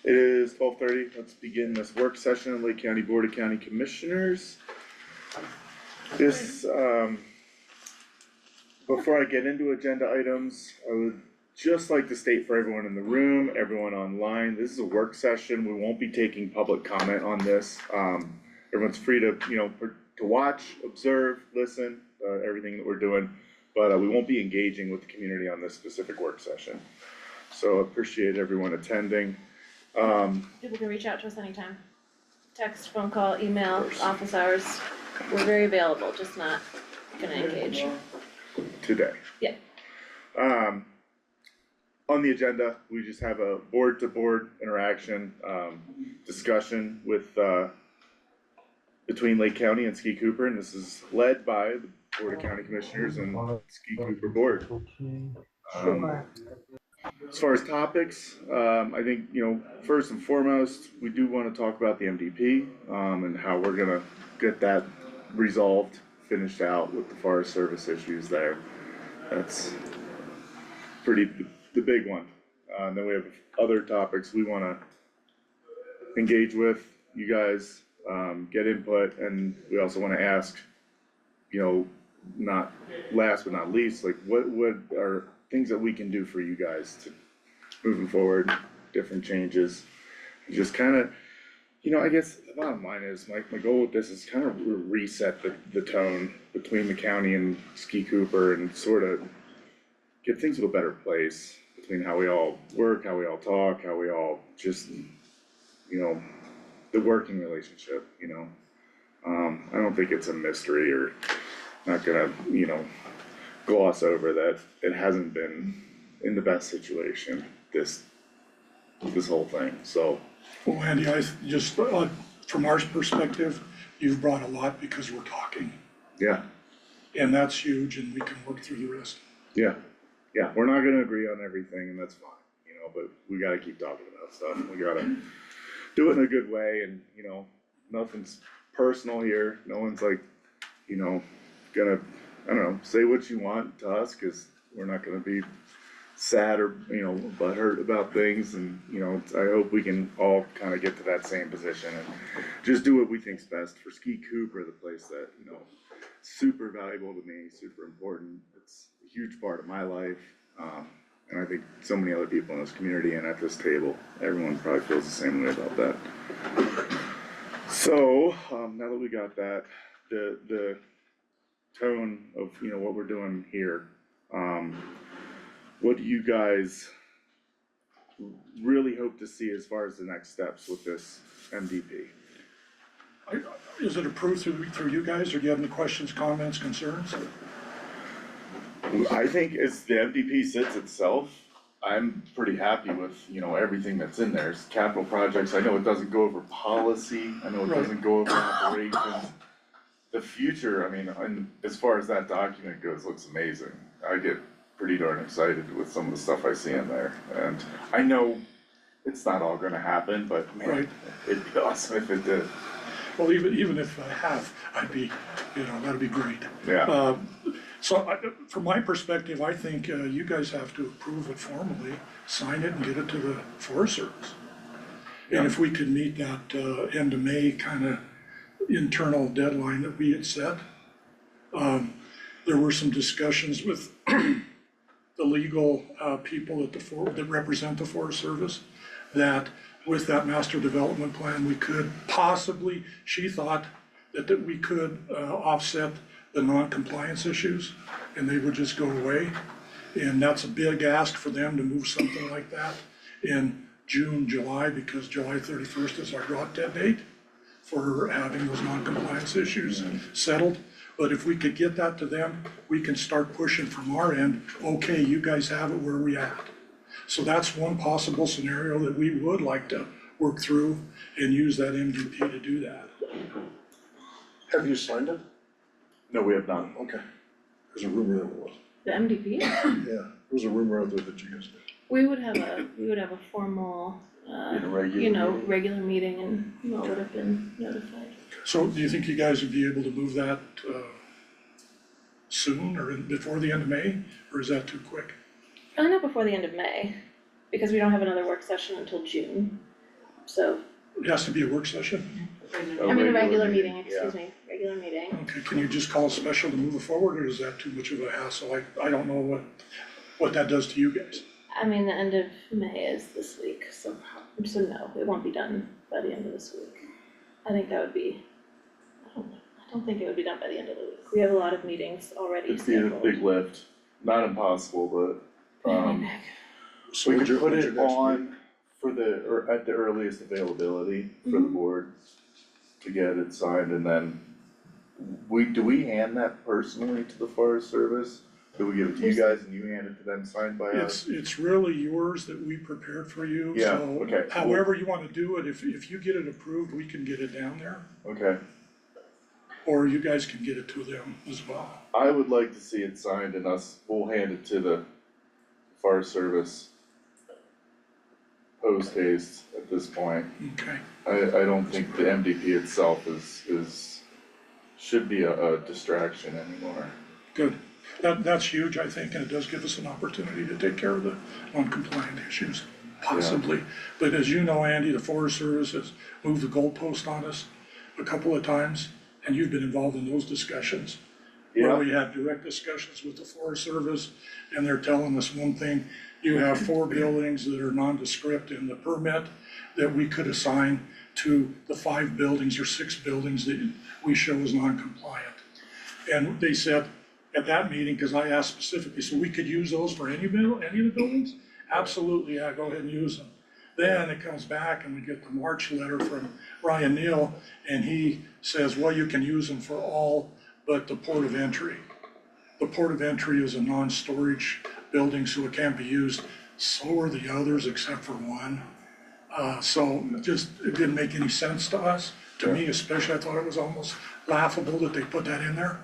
It is 12:30. Let's begin this work session of Lake County Board of County Commissioners. This, before I get into agenda items, I would just like to state for everyone in the room, everyone online, this is a work session. We won't be taking public comment on this. Everyone's free to, to watch, observe, listen, everything that we're doing, but we won't be engaging with the community on this specific work session. So appreciate everyone attending. People can reach out to us anytime. Text, phone call, email, office hours. We're very available, just not gonna engage. Today. Yeah. On the agenda, we just have a board-to-board interaction, discussion with, between Lake County and Ski Cooper, and this is led by the Board of County Commissioners and Ski Cooper Board. As far as topics, I think, first and foremost, we do want to talk about the MDP, and how we're gonna get that resolved, finished out with the Forest Service issues there. That's the big one. And then we have other topics we wanna engage with you guys, get input, and we also wanna ask, not last but not least, like what are things that we can do for you guys to moving forward, different changes, just kind of, I guess the bottom line is my goal with this is kind of reset the tone between the county and Ski Cooper and sort of get things to a better place between how we all work, how we all talk, how we all just, the working relationship, I don't think it's a mystery or not gonna, gloss over that it hasn't been in the best situation, this whole thing, so. Well, Andy, I just, from our perspective, you've brought a lot because we're talking. Yeah. And that's huge, and we can work through the rest. Yeah, we're not gonna agree on everything, and that's fine, but we gotta keep talking about stuff, we gotta do it in a good way, and, nothing's personal here, no one's like, gonna, I don't know, say what you want to us, cause we're not gonna be sad or, butthurt about things, and, I hope we can all kinda get to that same position and just do what we think's best for Ski Cooper, the place that, super valuable to me, super important, it's a huge part of my life, and I think so many other people in this community and at this table, everyone probably feels the same way about that. So, now that we got that, the tone of, what we're doing here, what do you guys really hope to see as far as the next steps with this MDP? Is it approved through you guys, or do you have any questions, comments, concerns? I think as the MDP sits itself, I'm pretty happy with, everything that's in there. It's capital projects, I know it doesn't go over policy, I know it doesn't go over operations. The future, and as far as that document goes, looks amazing. I get pretty darn excited with some of the stuff I see in there, and I know it's not all gonna happen, but man, it'd be awesome if it did. Well, even if half, I'd be, that'd be great. Yeah. So from my perspective, I think you guys have to approve it formally, sign it and get it to the Forest Service. And if we could meet that end of May kind of internal deadline that we had set. There were some discussions with the legal people that represent the Forest Service, that with that master development plan, we could possibly, she thought that we could offset the non-compliance issues and they would just go away. And that's a big ask for them to move something like that in June, July, because July 31st is our drop dead date for having those non-compliance issues settled. But if we could get that to them, we can start pushing from our end, okay, you guys have it, where are we at? So that's one possible scenario that we would like to work through and use that MDP to do that. Have you signed it? No, we have not. Okay. There's a rumor that it was. The MDP? Yeah, there was a rumor out there that you guys did. We would have a formal, regular meeting, and we would have been notified. So do you think you guys would be able to move that soon or before the end of May, or is that too quick? Probably not before the end of May, because we don't have another work session until June. So, It has to be a work session. A I mean, a regular regular meeting, meeting, excuse me, regular meeting. Okay, can you just call a special to move it forward, or is that too much of a hassle? I don't know what that does to you guys. I mean, the end of May is this week, so no, it won't be done by the end of this week. I think that would be, I don't think it would be done by the end of the week. We have a lot of meetings already It'd be a scheduled. big lift, not impossible, but, So we when's could your- put when's it your next on for or at the earliest availability for the Mhm. board to get it signed, and then do we hand that personally to the Forest Service? Do we give it to you guys and you hand it to them signed by us? It's really yours that we prepared for you, Yeah, so okay. however you wanna do it, if you get it approved, we can get it down there. Okay, Or you guys can get it to them as well. I would like to see it signed and we'll hand it to the Forest Service post haste at this point. Okay, I don't think the MDP itself should be a distraction anymore. good. That's huge, I think, and it does give us an opportunity to take care of the non-compliant issues, possibly. But as you know, Andy, the Forest Service has moved the goalpost on us a couple of times, and you've been involved in those discussions. Where Yeah, we had direct discussions with the Forest Service, and they're telling us one thing, you have 4 buildings that are nondescript in the permit that we could assign to the 5 buildings or 6 buildings that we show as non-compliant. And they said at that meeting, cause I asked specifically, so we could use those for any of the buildings? Absolutely, yeah, go ahead and use them. Then it comes back and we get the March letter from Ryan Neal, and he says, well, you can use them for all but the port of entry. The port of entry is a non-storage building, so it can't be used. So are the others except for one. So it didn't make any sense to us. To me especially, I thought it was almost laughable that they put that in there.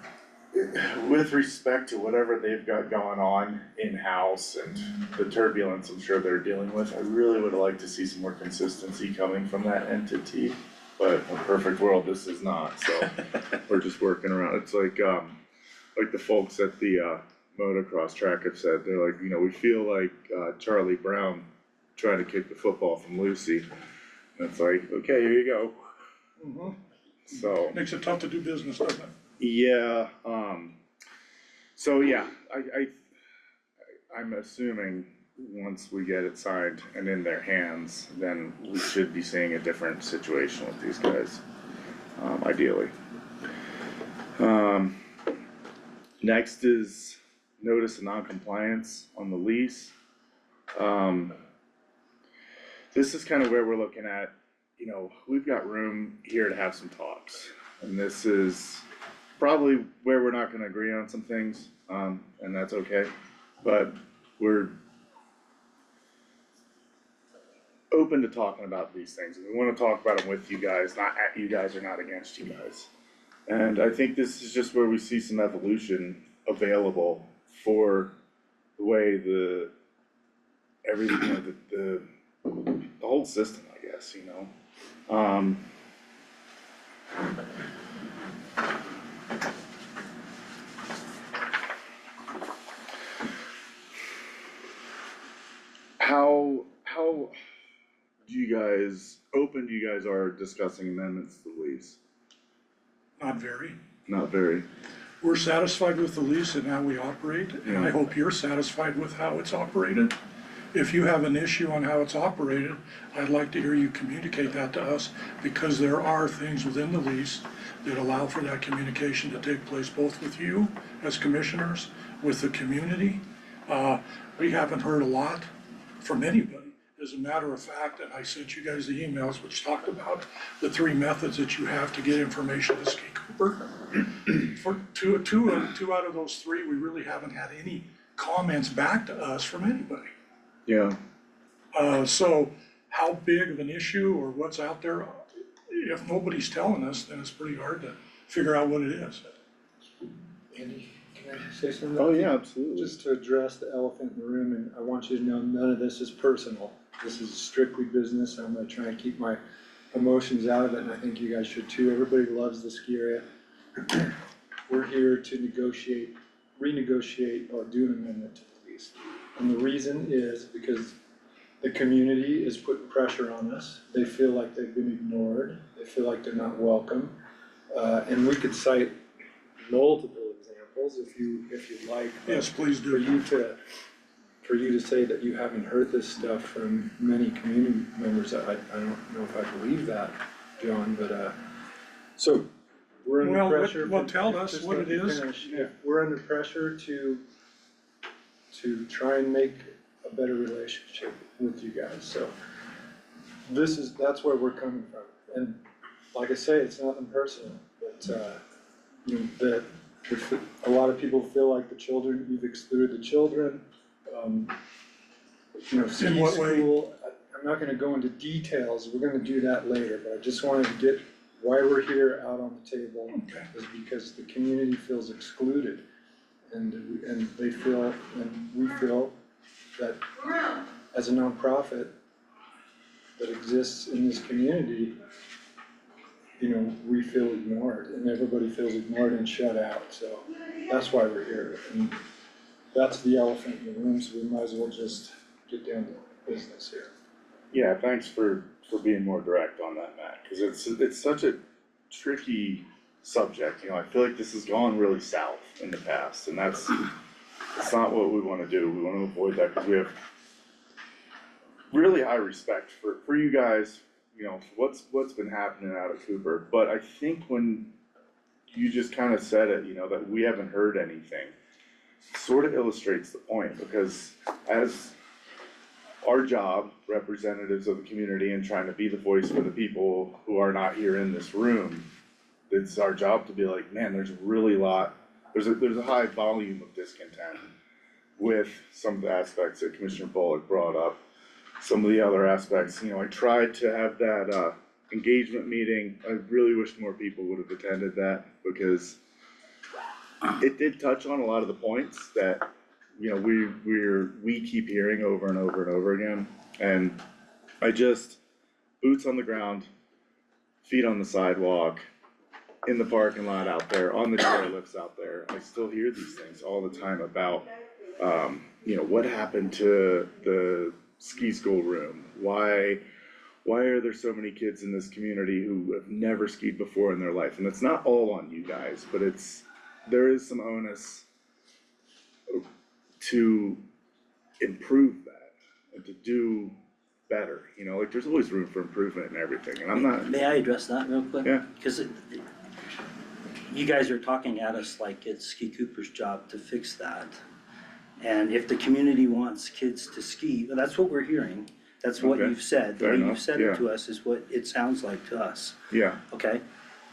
with respect to whatever they've got going on in-house and the turbulence I'm sure they're dealing with, I really would like to see some more consistency coming from that entity. But in a perfect world, this is not, so we're just working around, it's like the folks at the motocross track have said, they're like, we feel like Charlie Brown trying to kick the football from Lucy. And it's like, okay, here you go, so. Makes it tough to do business, doesn't it? Yeah, so yeah, I'm assuming once we get it signed and in their hands, then we should be seeing a different situation with these guys, ideally. Next is notice of non-compliance on the lease. This is kind of where we're looking at, we've got room here to have some talks. And this is probably where we're not gonna agree on some things, and that's okay, but we're open to talking about these things, and we wanna talk about them with you guys, not at you guys or not against you guys. And I think this is just where we see some evolution available for the way everything, the whole system, I guess, How open do you guys are discussing amendments to the lease? Not very. Not very. We're satisfied with the lease and how we operate, and I hope you're satisfied with how it's operated. If you have an issue on how it's operated, I'd like to hear you communicate that to us, because there are things within the lease that allow for that communication to take place, both with you as commissioners, with the community. We haven't heard a lot from anybody. As a matter of fact, and I sent you guys the emails which talked about the 3 methods that you have to get information to Ski Cooper. For two out of those 3, we really haven't had any comments back to us from anybody. Yeah. So how big of an issue or what's out there, if nobody's telling us, then it's pretty hard to figure out what it is. Andy, can I say something? Oh, yeah, absolutely. Just to address the elephant in the room, and I want you to know none of this is personal. This is strictly business. I'm gonna try and keep my emotions out of it, and I think you guys should too. Everybody loves the ski area. We're here to renegotiate, or do an amendment to the lease. And the reason is because the community is putting pressure on us. They feel like they've been ignored, they feel like they're not welcome. And we could cite multiple examples if you like. but Yes, please For do. for you to say that you haven't heard this stuff from many community members, I don't know if I believe that, John, but, so we're Well, under what- pressure. well, tell us just what let it me is. finish. Yeah, we're under pressure to try and make a better relationship with you guys, so that's where we're coming from. And like I say, it's nothing personal, but, you know, that a lot of people feel like you've excluded the children, you know, ski what way? school. I'm not gonna go into details, we're gonna do that later, but I just wanted to get why we're here out on the table Okay. is because the community feels excluded. And they feel, and we feel that as a nonprofit that exists in this community, you know, we feel ignored and everybody feels ignored and shut out, so that's why we're here. And that's the elephant in the room, so we might as well just get down to business here. Yeah, thanks for being more direct on that, Matt, cause it's such a tricky subject, you know, I feel like this has gone really south in the past, and it's not what we wanna do, we wanna avoid that, cause we have really high respect for you guys, you know, what's been happening out of Cooper, but I think when you just kinda said it, you know, that we haven't heard anything, sort of illustrates the point, because as our job, representatives of the community and trying to be the voice for the people who are not here in this room, it's our job to be like, man, there's a high volume of discontent with some of the aspects that Commissioner Bullock brought up. Some of the other aspects, you know, I tried to have that engagement meeting, I really wish more people would have attended that, because it did touch on a lot of the points that, you know, we keep hearing over and over and over again, and I just, boots on the ground, feet on the sidewalk, in the parking lot out there, on the chairlifts out there, I still hear these things all the time about, you know, what happened to the ski school room? Why are there so many kids in this community who have never skied before in their life? And it's not all on you guys, but there is some onus to improve that and to do better, you know, like there's always room for improvement and everything, and I'm not. May I address that real quick? Yeah. Because you guys are talking at us like it's Ski Cooper's job to fix that. And if the community wants kids to ski, well, that's what we're hearing. That's what Okay. you've said. The Fair way enough, you've said yeah. it to us is what it sounds like to us, Yeah, okay?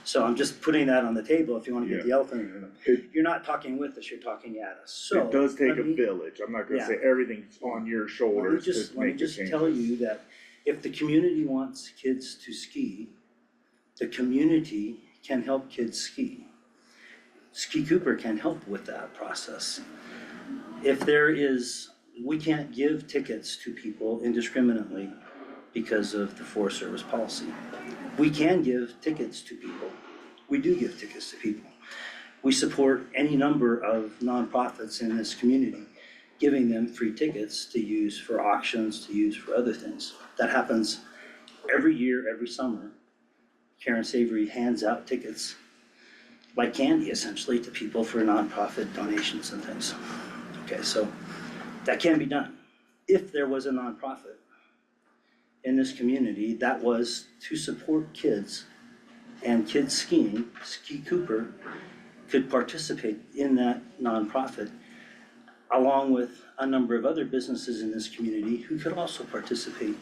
So I'm just putting that on the table if you wanna get Yeah. the elephant in the room. It- You're not talking with us, you're talking at us, so. it does take let a me- village, I'm not gonna Yeah. say everything's on your Let me shoulders just, to let me make the just tell changes. you that if the community wants kids to ski, the community can help kids ski. Ski Cooper can help with that process. If we can't give tickets to people indiscriminately because of the Forest Service policy. We can give tickets to people. We do give tickets to people. We support any number of nonprofits in this community, giving them free tickets to use for auctions, to use for other things. That happens every year, every summer. Karen Savory hands out tickets like candy essentially to people for nonprofit donations and things. Okay, so that can be done. If there was a nonprofit in this community that was to support kids and kids skiing, Ski Cooper could participate in that nonprofit along with a number of other businesses in this community who could also participate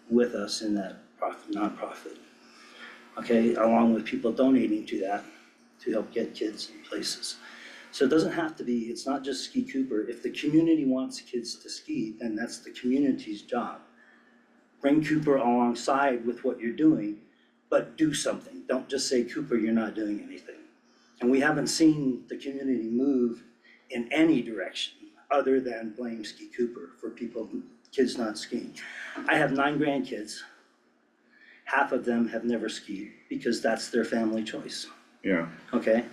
with us in that nonprofit. Okay, along with people donating to that to help get kids in places. So it doesn't have to be, it's not just Ski Cooper. If the community wants kids to ski, then that's the community's job. Bring Cooper alongside with what you're doing, but do something. Don't just say, Cooper, you're not doing anything. And we haven't seen the community move in any direction other than blame Ski Cooper for kids not skiing. I have 9 grandkids. Half of them have never skied because that's their family choice, Yeah, okay?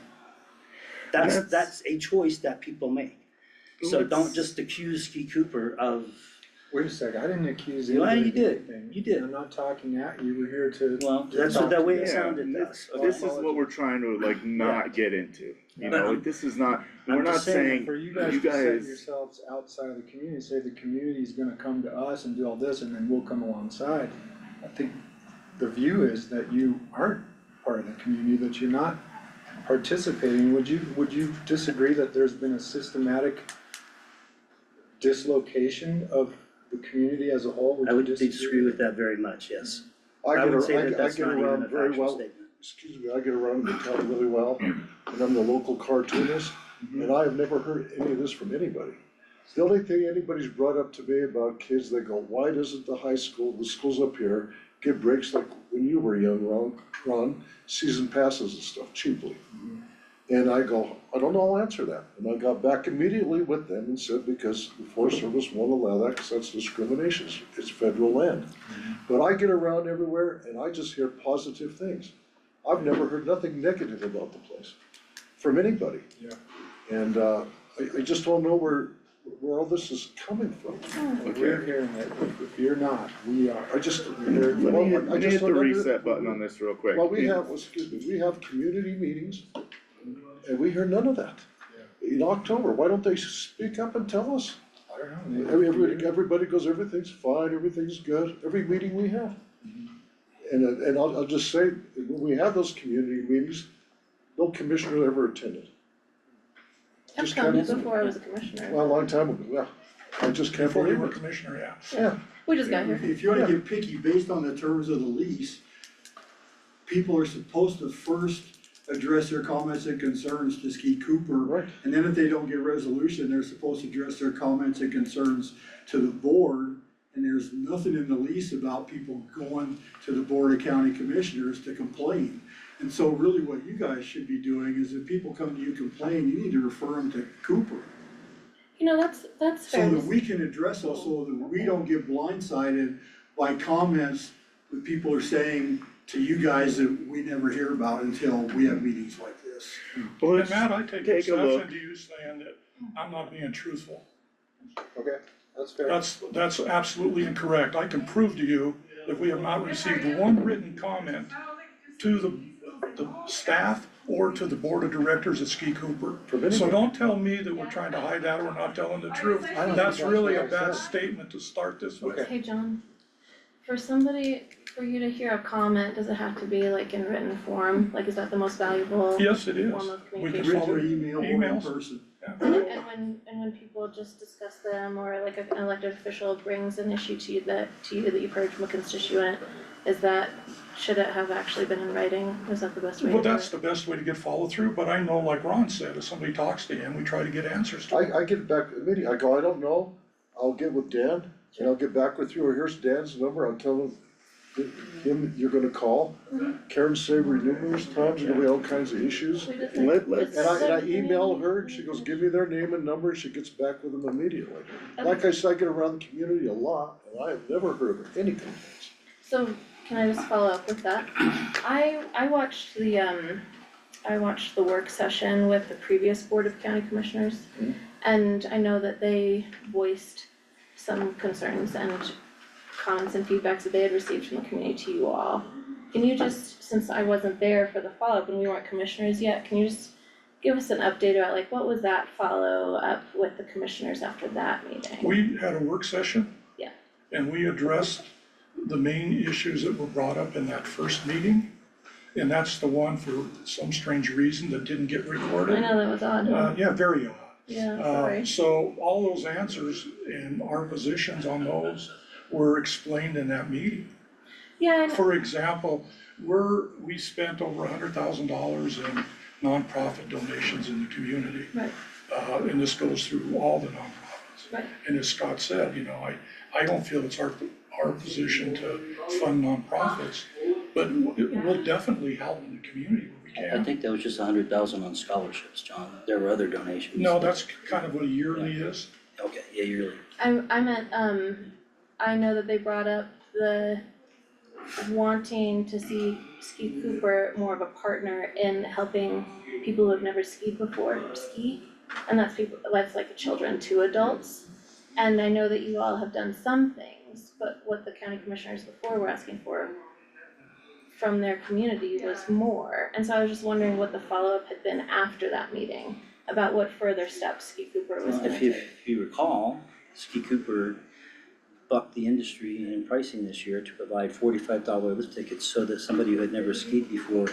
That's a choice that people make. So Let's- don't just accuse Ski Cooper of Wait a second, I didn't accuse Yeah, anybody you of did. anything. You did. I'm not talking at you, we're here to. Well, to that's talk what that way to it you. sounded to us. This is what we're trying to like not get into, you know, like this is not, we're I'm not just saying, saying, For you guys you to set guys, yourselves outside of the community, say the community is gonna come to us and do all this, and then we'll come alongside. I think the view is that you aren't part of the community, that you're not participating. Would you disagree that there's been a systematic dislocation of the community as a whole? I would disagree with that very much, yes. I I get, would say I that get- I that's get not even a around very factual well, statement. excuse me, I get around the town really well, and I'm the local cartoonist, and I have never heard any of this from anybody. The only thing anybody's brought up to me about kids, they go, why doesn't the schools up here, give breaks like when you were young, Ron, season passes and stuff cheaply? And I go, I don't know, I'll answer that. And I got back immediately with them and said, because the Forest Service won't allow that, because that's discrimination, it's federal land. But I get around everywhere and I just hear positive things. I've never heard nothing negative about the place, from anybody. Yeah. And, I just don't know where all this is coming from. We're hearing that if you're not, we are. I just, let me hit, I let me just hit the don't reset button on this real quick. Well, we have, we have community meetings, and we hear none of that. In October, why don't they speak up and tell us? I don't know. Everybody goes, everything's fine, everything's good, every meeting we have. And I'll just say, when we have those community meetings, no commissioner ever attended. I've Just come can't- before I was a commissioner. Well, a long time ago, yeah, I just can't Before you believe were it. commissioner, yeah. Yeah, We just got here. If you wanna get picky based on the terms of the lease, people are supposed to first address their comments and concerns to Ski Cooper. right. And then if they don't get resolution, they're supposed to address their comments and concerns to the board. And there's nothing in the lease about people going to the Board of County Commissioners to complain. And so really what you guys should be doing is if people come to you complain, you need to refer them to Cooper. You know, that's fair. So that we can address those, so that we don't get blindsided by comments that people are saying to you guys that we never hear about until we have meetings like this. Well, And let's Matt, I take take a look. exception to you saying that I'm not being truthful. Okay, that's fair. That's absolutely incorrect. I can prove to you that we have not received one written comment to the staff or to the board of directors at Ski Cooper. From anybody. So don't tell me that we're trying to hide that or we're not telling the truth. I don't think That's that's really a what I bad said. statement to start this with. Hey, John, for you to hear a comment, does it have to be like in written form? Like, is that the most valuable? Yes, it is. Form of We can communication? follow Written or email or in emails. person. And when people just discuss them, or like an elected official brings an issue to you that you've heard from a constituent, should it have actually been in writing? Is that the best way to Well, do it? that's the best way to get follow through, but I know, like Ron said, if somebody talks to him, we try to get answers to them. I get back immediately, I go, I don't know, I'll get with Dan, and I'll get back with you, or here's Dan's number, I'll tell him you're gonna call. Karen Savory numerous times, there'll be all kinds of issues. We just Let- like- let's- it's And I so- email her, and she goes, give me their name and number, and she gets back with them immediately. Like I said, I get around the community a lot, and I have never heard of any complaints. So, can I just follow up with that? I watched the work session with the previous Board of County Commissioners. And I know that they voiced some concerns and comments and feedbacks that they had received from the community to you all. Can you just, since I wasn't there for the follow-up and we weren't commissioners yet, can you just give us an update about like, what was that follow-up with the commissioners after that meeting? We had a work session. Yeah. And we addressed the main issues that were brought up in that first meeting. And that's the one for some strange reason that didn't get recorded. I know that was odd. Yeah, very odd. Yeah, sorry. So all those answers and our positions on those were explained in that meeting. Yeah, and For example, we spent over $100,000 in nonprofit donations in the community. right, And this goes through all the nonprofits. right. And as Scott said, I don't feel it's our position to fund nonprofits, but we'll definitely help in the community where we I can. think that was just 100,000 on scholarships, John. There were other donations. No, that's kind of what a yearly is. Okay, yeah, yearly. I meant, I know that they brought up the wanting to see Ski Cooper more of a partner in helping people who have never skied before ski. And that's like children to adults. And I know that you all have done some things, but what the county commissioners before were asking for from their community was more. And so I was just wondering what the follow-up had been after that meeting, about what further steps Ski Cooper was Well, gonna if take. you recall, Ski Cooper bucked the industry in pricing this year to provide $45 lift tickets so that somebody who had never skied before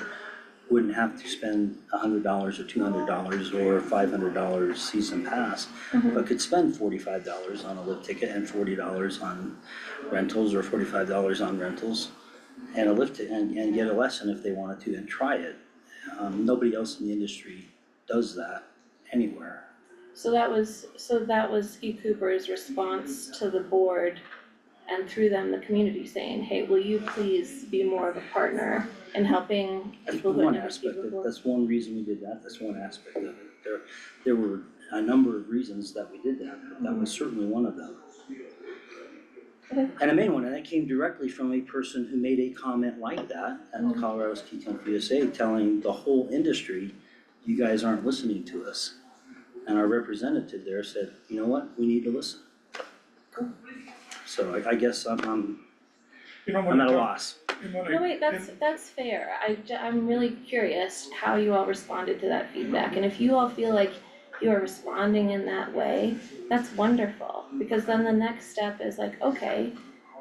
wouldn't have to spend $100 or $200 or $500 season pass, but could spend $45 on a lift ticket and $40 on rentals or $45 on rentals and a lift and get a lesson if they wanted to and try it. Nobody else in the industry does that anywhere. So that was Ski Cooper's response to the board and through them, the community saying, hey, will you please be more of a partner in helping That's people who have one never skied aspect of, before? that's one reason we did that, that's one aspect of it. There were a number of reasons that we did that, but that was certainly one of them. Okay. And a main one, and that came directly from a person who made a comment like that at the Colorado Ski Country USA, telling the whole industry, you guys aren't listening to us. And our representative there said, you know what, we need to listen. Cool. So I guess I'm You know, when at it a comes- loss. and when No, it- wait, that's fair. I'm really curious how you all responded to that feedback, and if you all feel like you are responding in that way, that's wonderful, because then the next step is like, okay,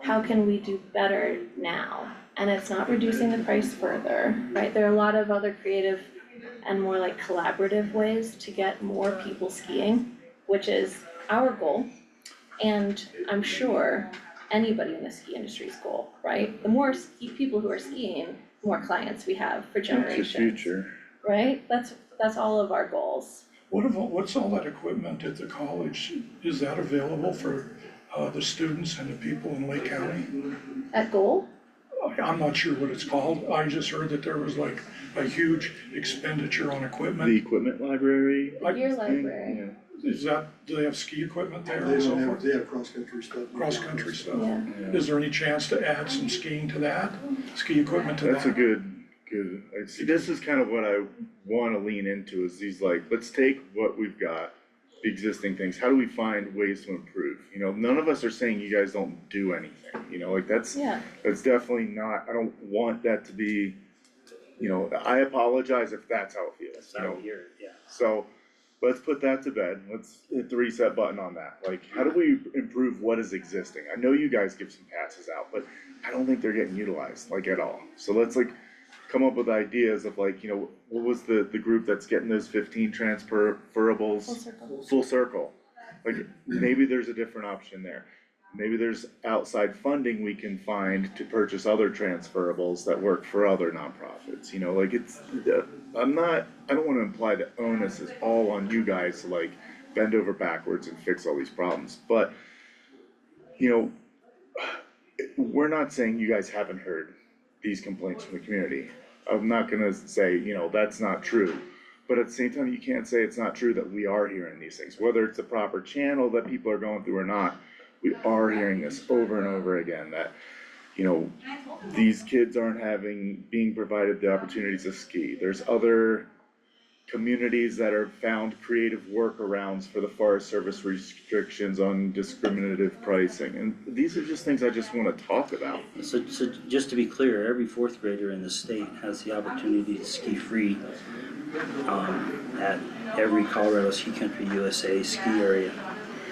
how can we do better now? And it's not reducing the price further, right? There are a lot of other creative and more like collaborative ways to get more people skiing, which is our goal. And I'm sure anybody in the ski industry's goal, right? The more people who are skiing, the more clients we have for It's the generations, future. right? That's all of our goals. What's all that equipment at the college? Is that available for the students and the people in Lake County? At goal, I'm not sure what it's called. I just heard that there was like a huge expenditure on The equipment. equipment library the gear thing, library, yeah. Is that, do they have ski equipment there They and so don't have, forth? they have cross-country stuff. Cross-country stuff? yeah. Yeah. Is there any chance to add some skiing to that? Ski equipment to that? That's a good, see, this is kind of what I wanna lean into, is these like, let's take what we've got, the existing things, how do we find ways to improve? You know, none of us are saying you guys don't do anything, you know, like that's definitely not, I don't want that to be, you know, I apologize if that's how it feels, That's you how know? we hear it, yeah. So, let's put that to bed, let's hit the reset button on that, like, how do we improve what is existing? I know you guys give some passes out, but I don't think they're getting utilized, like, at all, so let's like come up with ideas of like, you know, what was the group that's getting those 15 transferables? Full circle. Full circle, like, maybe there's a different option there. Maybe there's outside funding we can find to purchase other transferables that work for other nonprofits, you know, like it's, I don't wanna imply the onus is all on you guys to like bend over backwards and fix all these problems, but, you know, we're not saying you guys haven't heard these complaints from the community. I'm not gonna say, you know, that's not true. But at the same time, you can't say it's not true that we are hearing these things, whether it's the proper channel that people are going through or not. We are hearing this over and over again, that, you know, these kids aren't being provided the opportunities to ski. There's other communities that have found creative workarounds for the Forest Service restrictions on discriminative pricing, and these are just things I just wanna talk about. So just to be clear, every fourth grader in the state has the opportunity to ski free at every Colorado Ski Country USA ski area.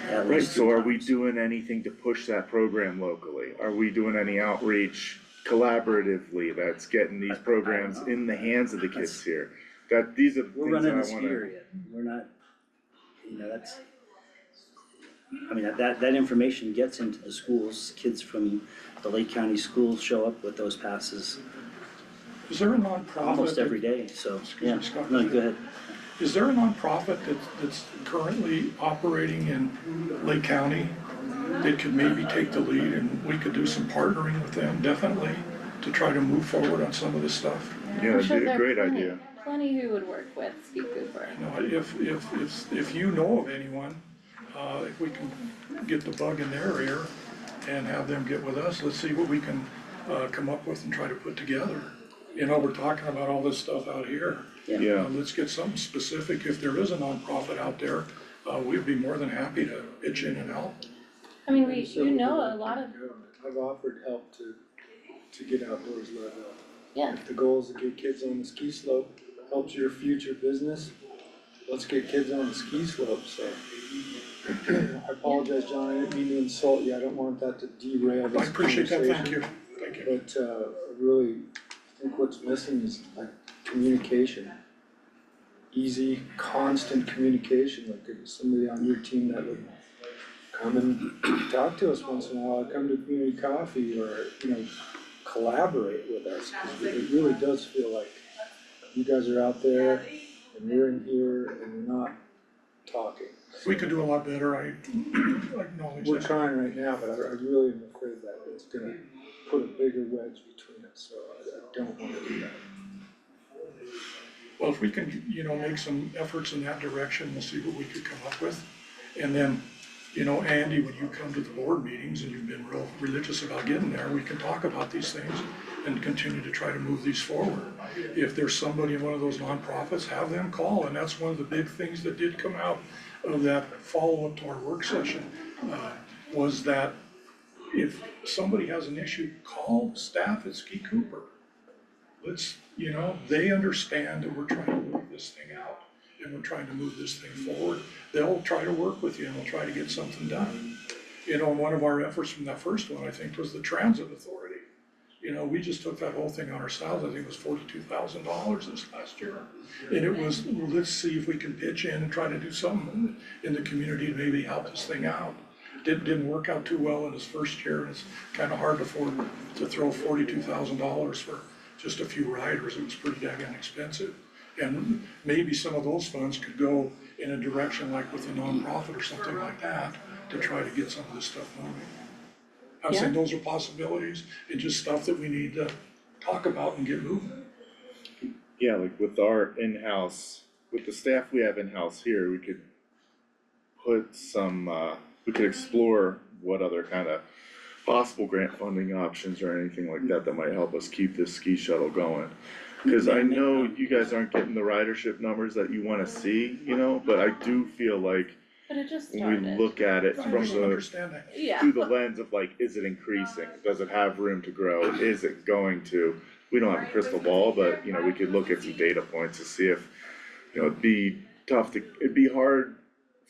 At Right, least so two are we times. doing anything to push that program locally? Are we doing any outreach collaboratively that's getting these programs know. in the hands of the kids here? That, these are the We're things that running I a ski wanna, area, we're not, you know, that's, I mean, that information gets into the schools, kids from the Lake County schools show up with those passes Is there a nonprofit? almost every day, so, Excuse me, yeah, Scott. no, go ahead. Is there a nonprofit that's currently operating in Lake County that could maybe take the lead and we could do some partnering with them, definitely, to try to move forward on some of this stuff? yeah, I'm that'd sure be a there are great plenty- idea. Plenty who would work with Ski Cooper. You know, if you know of anyone, if we can get the bug in their ear and have them get with us, let's see what we can come up with and try to put together. You know, we're talking about all this stuff out here. Yeah, Let's get something specific. If there is a nonprofit out there, we'd be more than happy to pitch in and help. I mean, we, So you know, would a lot of, like to go. I've offered help to get outdoors level. yeah, If the goal is to get kids on the ski slope, helps your future business, let's get kids on the ski slope, so. I apologize, John, I didn't mean to insult you, I don't want that to derail this I appreciate that, thank conversation. you, thank you. But, really, I think what's missing is like communication. Easy, constant communication, like if somebody on your team that would come and talk to us once in a while, come to community coffee or, collaborate with us. 'Cause it really does feel like you guys are out there and we're in here and we're not talking. We could do a lot better, I acknowledge We're that. trying right now, but I really am afraid that it's gonna put a bigger wedge between us, so I don't wanna do that. Well, if we can, make some efforts in that direction, we'll see what we could come up with. And then, Andy, when you come to the board meetings and you've been real religious about getting there, we can talk about these things and continue to try to move these forward. If there's somebody in one of those nonprofits, have them call, and that's one of the big things that did come out of that follow-up to our work session, was that if somebody has an issue, call the staff at Ski Cooper. They understand that we're trying to work this thing out and we're trying to move this thing forward. They'll try to work with you and we'll try to get something done. And one of our efforts from that first one, I think, was the Transit Authority. We just took that whole thing on ourselves. I think it was $42,000 this last year. And it was, well, let's see if we can pitch in and try to do something in the community to maybe help this thing out. Didn't work out too well in his first year, and it's kind of hard to afford to throw $42,000 for just a few riders. It was pretty daggone expensive. And maybe some of those funds could go in a direction like with a nonprofit or something like that to try to get some of this stuff moving. I'm saying those are possibilities and just stuff that we need to talk about and get moving. Yeah, like with our in-house, with the staff we have in-house here, we could put some, we could explore what other kind of possible grant funding options or anything like that that might help us keep this ski shuttle going. Cause I know you guys aren't getting the ridership numbers that you wanna see, but I do feel like but it just when we started. look at it I from just the, understand that. Yeah, through the lens of like, is it increasing? Does it have room to grow? Is it going to? We don't have a crystal ball, but we could look at some data points to see if, it'd be hard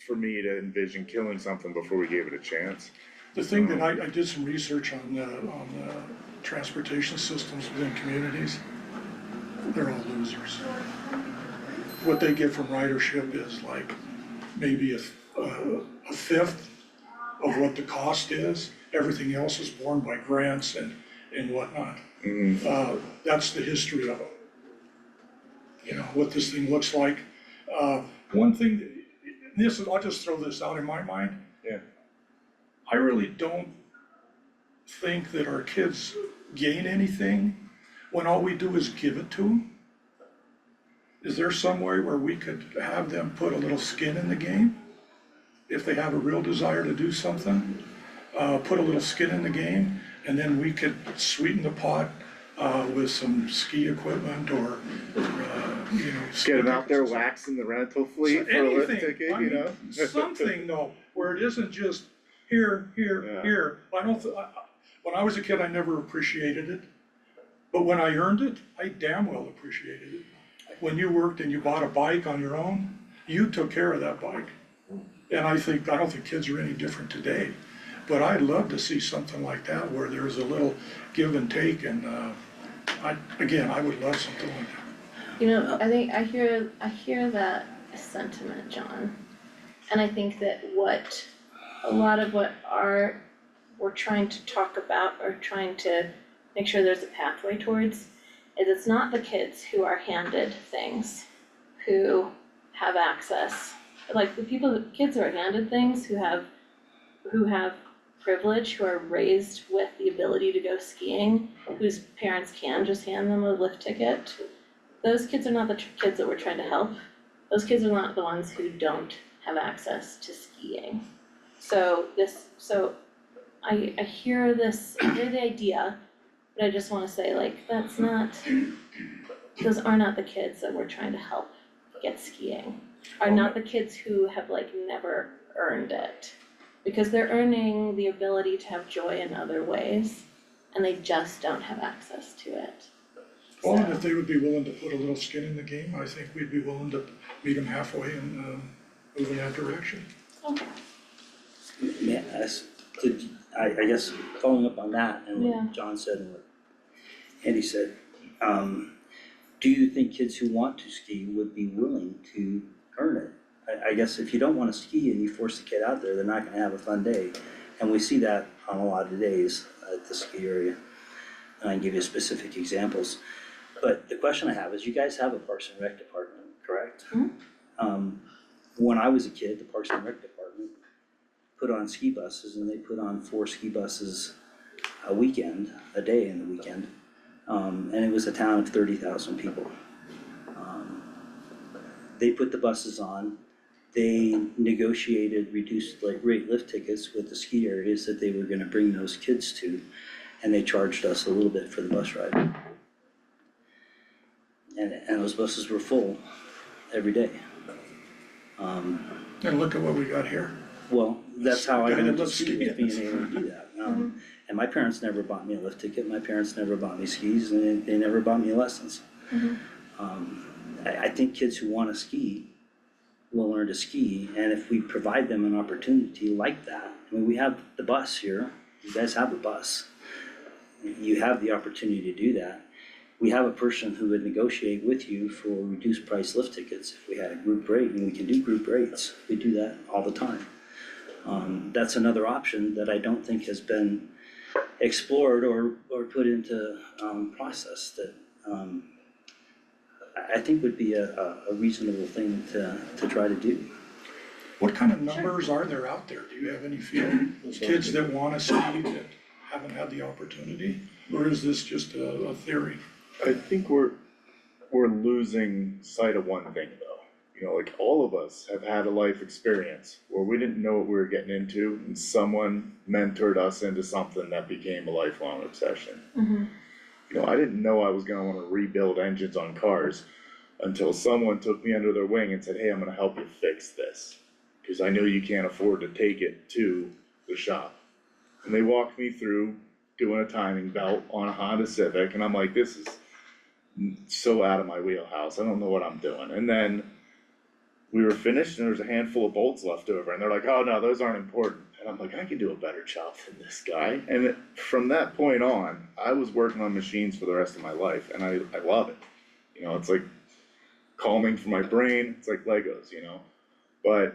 for me to envision killing something before we gave it a chance. The thing that I did some research on the transportation systems within communities, they're all losers. What they get from ridership is like maybe a fifth of what the cost is. Everything else is borne by grants and whatnot. That's the history of it. What this thing looks like. One thing, I'll just throw this out in my mind. Yeah. I really don't think that our kids gain anything when all we do is give it to them. Is there some way where we could have them put a little skin in the game? If they have a real desire to do something, put a little skin in the game, and then we could sweeten the pot with some ski equipment or Get them out there waxing the rental fleet for a lift ticket, Something though, where it isn't just here. When I was a kid, I never appreciated it. But when I earned it, I damn well appreciated it. When you worked and you bought a bike on your own, you took care of that bike. And I don't think kids are any different today. But I'd love to see something like that where there's a little give and take, and I would love something like that. I think I hear that sentiment, John. And I think that a lot of what we're trying to talk about or trying to make sure there's a pathway towards is it's not the kids who are handed things who have access. Like the kids who are handed things who have privilege, who are raised with the ability to go skiing, whose parents can just hand them a lift ticket. Those kids are not the kids that we're trying to help. Those kids are not the ones who don't have access to skiing. So I hear the idea, but I just wanna say those are not the kids that we're trying to help get skiing. Are not the kids who have never earned it. Because they're earning the ability to have joy in other ways, and they just don't have access to it. Well, and So- if they would be willing to put a little skin in the game, I think we'd be willing to meet them halfway and, move in that direction. Okay, Yeah, I guess following up on that and Yeah. what John said and what Andy said, do you think kids who want to ski would be willing to earn it? I guess if you don't wanna ski and you force the kid out there, they're not gonna have a fun day. And we see that on a lot of days at the ski area. And I can give you specific examples. But the question I have is, you guys have a Parks and Rec department, correct? When I was a kid, the Parks and Rec department put on ski buses, and they put on 4 ski buses a weekend, a day in the weekend. And it was a town of 30,000 people. They put the buses on, they negotiated reduced rate lift tickets with the ski areas that they were gonna bring those kids to, and they charged us a little bit for the bus ride. And those buses were full every day. And look at what we got here. Well, that's how I Guy that learned to loves ski, is skiing. being able to do that. And my parents never bought me a lift ticket, my parents never bought me skis, and they never bought me lessons. I think kids who wanna ski will learn to ski, and if we provide them an opportunity like that, I mean, we have the bus here, you guys have a bus. You have the opportunity to do that. We have a person who would negotiate with you for reduced price lift tickets if we had a group rate, and we can do group rates, we do that all the time. That's another option that I don't think has been explored or put into process that I think would be a reasonable thing to try to do. What kind of numbers are there out there? Do you have any feeling? Kids that wanna ski that haven't had the opportunity? Or is this just a theory? I think we're losing sight of one thing though. You know, like all of us have had a life experience where we didn't know what we were getting into and someone mentored us into something that became a lifelong obsession. You know, I didn't know I was gonna wanna rebuild engines on cars until someone took me under their wing and said, hey, I'm gonna help you fix this. Cause I know you can't afford to take it to the shop. And they walked me through doing a timing belt on a Honda Civic, and I'm like, this is so out of my wheelhouse, I don't know what I'm doing. And then we were finished and there was a handful of bolts left over, and they're like, oh no, those aren't important. And I'm like, I can do a better job than this guy. And from that point on, I was working on machines for the rest of my life, and I love it. You know, it's like calming for my brain, it's like Legos, you know? But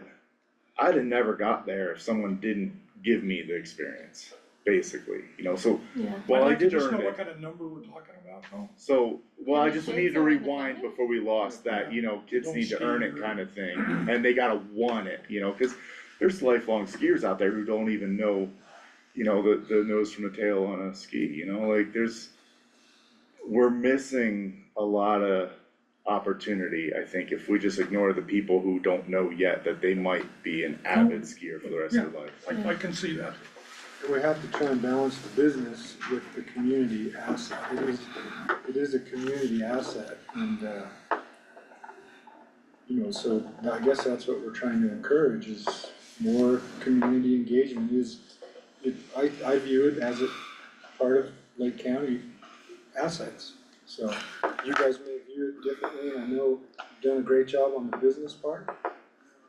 I'd have never got there if someone didn't give me the experience, basically, you know, so yeah. while I I'd like to did just earn know it. what kind of number we're talking about though. So, well, I just Kids needed to are rewind independent? before we lost that, you know, kids Don't need to earn it ski. kind of thing, and they gotta want it, you know, cause there's lifelong skiers out there who don't even know, you know, the nose from the tail on a ski, you know, like we're missing a lot of opportunity, I think, if we just ignore the people who don't know yet that they might be an avid skier for the rest of their life. I can see that. And we have to try and balance the business with the community asset. It is a community asset, and, you know, so I guess that's what we're trying to encourage is more community engagement I view it as a part of Lake County assets. So you guys may view it differently, and I know you've done a great job on the business part.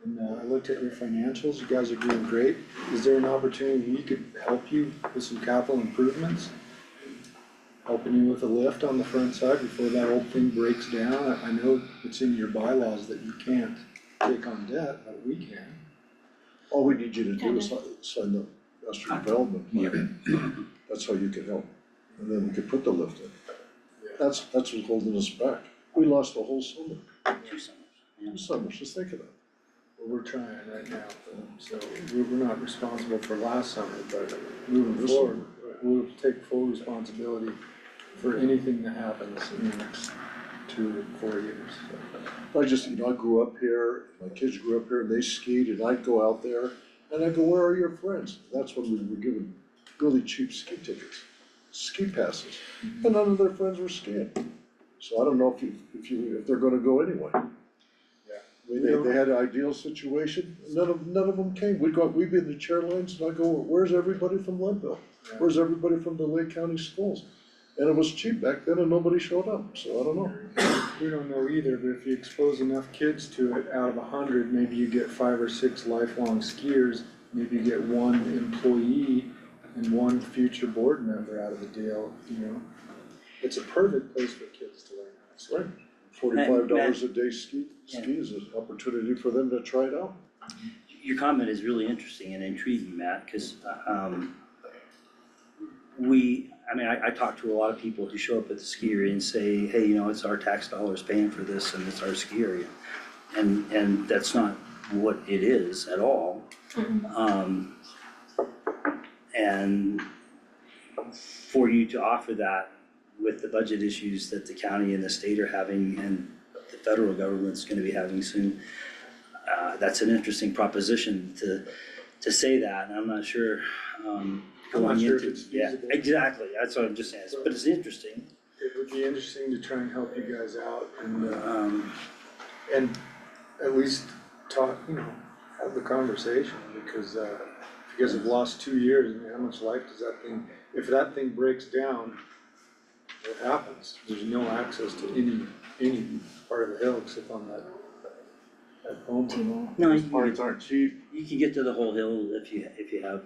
And I looked at your financials, you guys are doing great. Is there an opportunity we could help you with some capital improvements? Helping you with a lift on the front side before that old thing breaks down? I know it's in your bylaws that you can't take on debt, but we can. All we need you to do is sign the master development plan. That's how you can help. And then we could put the lift in. That's what's holding us back. We lost the whole summer, 2 summers, yeah. 2 summers, just think of that. Well, we're trying right now, so we're not responsible for last summer, but moving This forward, we'll take full responsibility for anything that happens in the next 2 to 4 years, so. I just, you know, I grew up here, my kids grew up here, and they skied, and I'd go out there, and I'd go, where are your friends? That's when we were given really cheap ski tickets, ski passes, and none of their friends were skiing. So I don't know if they're gonna go anyway. I mean, they had an ideal situation, none of them came, we'd be in the chair lines, and I go, where's everybody from Leadville? Yeah. Where's everybody from the Lake County schools? And it was cheap back then and nobody showed up, so I don't know. We don't know either, but if you expose enough kids to it, out of 100, maybe you get 5 or 6 lifelong skiers, maybe you get 1 employee and 1 future board member out of the deal, you know? It's a perfect place for kids to learn how to ski. Right. $45 a day ski is an opportunity for them to try it out. Your comment is really interesting and intriguing, Matt, cause I talk to a lot of people who show up at the ski area and say, hey, you know, it's our tax dollars paying for this and it's our ski area. And that's not what it is at all. And for you to offer that with the budget issues that the county and the state are having and the federal government's gonna be having soon, that's an interesting proposition to say that, and I'm not sure, I'm not sure if it's yeah, feasible. exactly, that's what I'm just saying, but it's interesting. It would be interesting to try and help you guys out and at least talk, you know, have the conversation, because if you guys have lost 2 years, I mean, how much life does that thing, if that thing breaks down, what happens? There's no access to any part of the hill except on that home. No, Those parts aren't cheap. you can get to the whole hill if you have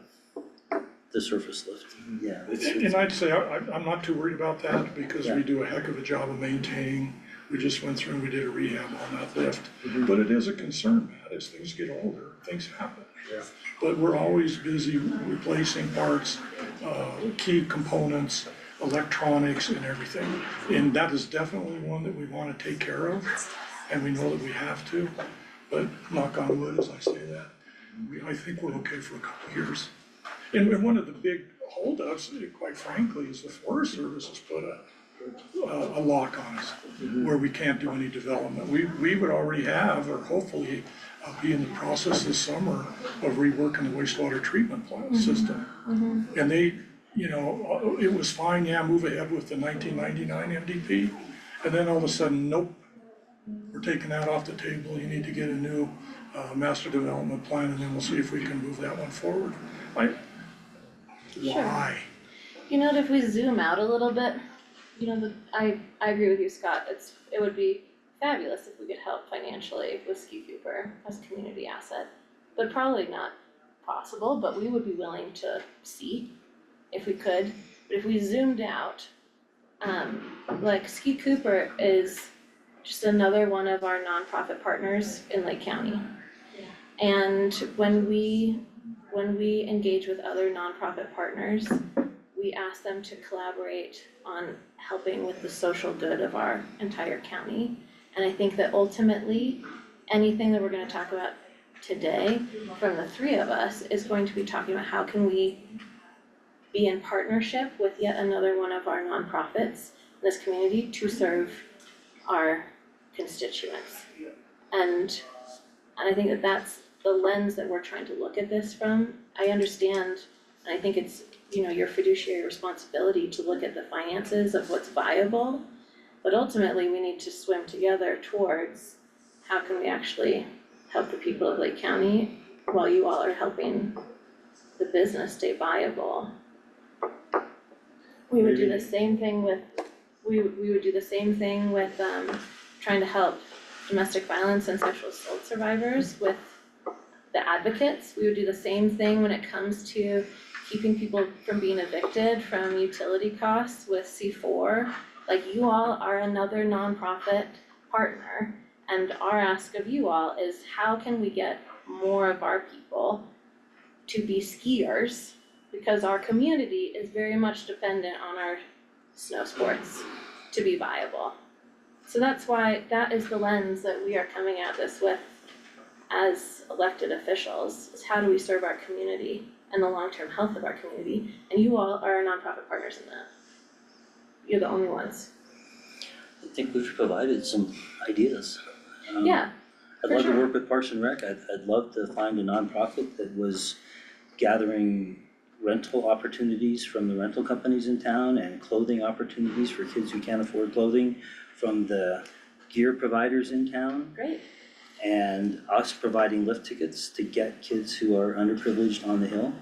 the surface lift, yeah. And I'd say I'm not too worried about that because we do a heck of a job of maintaining. We just went through and we did a rehab on that lift. But it is a concern, Matt, as things get older, things happen. Yeah. But we're always busy replacing parts, key components, electronics and everything. And that is definitely one that we wanna take care of, and we know that we have to. But knock on wood, as I say that, I think we're okay for a couple of years. And one of the big holdups, quite frankly, is the Forest Service has put a lock on us where we can't do any development. We would already have, or hopefully be in the process this summer of reworking the wastewater treatment plant system. And they, you know, it was fine, yeah, move ahead with the 1999 MDP. And then all of a sudden, nope, we're taking that off the table. You need to get a new master development plan, and then we'll see if we can move that one forward. Why? You know, if we zoom out a little bit, you know, I agree with you, Scott, it would be fabulous if we could help financially with Ski Cooper as a community asset. But probably not possible, but we would be willing to see if we could. But if we zoomed out, like Ski Cooper is just another one of our nonprofit partners in Lake County. And when we engage with other nonprofit partners, we ask them to collaborate on helping with the social good of our entire county. And I think that ultimately, anything that we're gonna talk about today from the three of us is going to be talking about how can we be in partnership with yet another one of our nonprofits in this community to serve our constituents. And I think that that's the lens that we're trying to look at this from. I understand, and I think it's, you know, your fiduciary responsibility to look at the finances of what's viable, but ultimately we need to swim together towards how can we actually help the people of Lake County while you all are helping the business stay viable. We would do the same thing with, we would do the same thing with trying to help domestic violence and sexual assault survivors with the advocates. We would do the same thing when it comes to keeping people from being evicted from utility costs with C4. Like, you all are another nonprofit partner, and our ask of you all is how can we get more of our people to be skiers? Because our community is very much dependent on our snow sports to be viable. So that's why that is the lens that we are coming at this with as elected officials, is how do we serve our community and the long-term health of our community? And you all are our nonprofit partners in that. You're the only ones. I think we've provided some ideas. Yeah, I'd for love to sure. work with Parks and Rec, I'd love to find a nonprofit that was gathering rental opportunities from the rental companies in town and clothing opportunities for kids who can't afford clothing from the gear providers in town. Great. and us providing lift tickets to get kids who are underprivileged on the hill.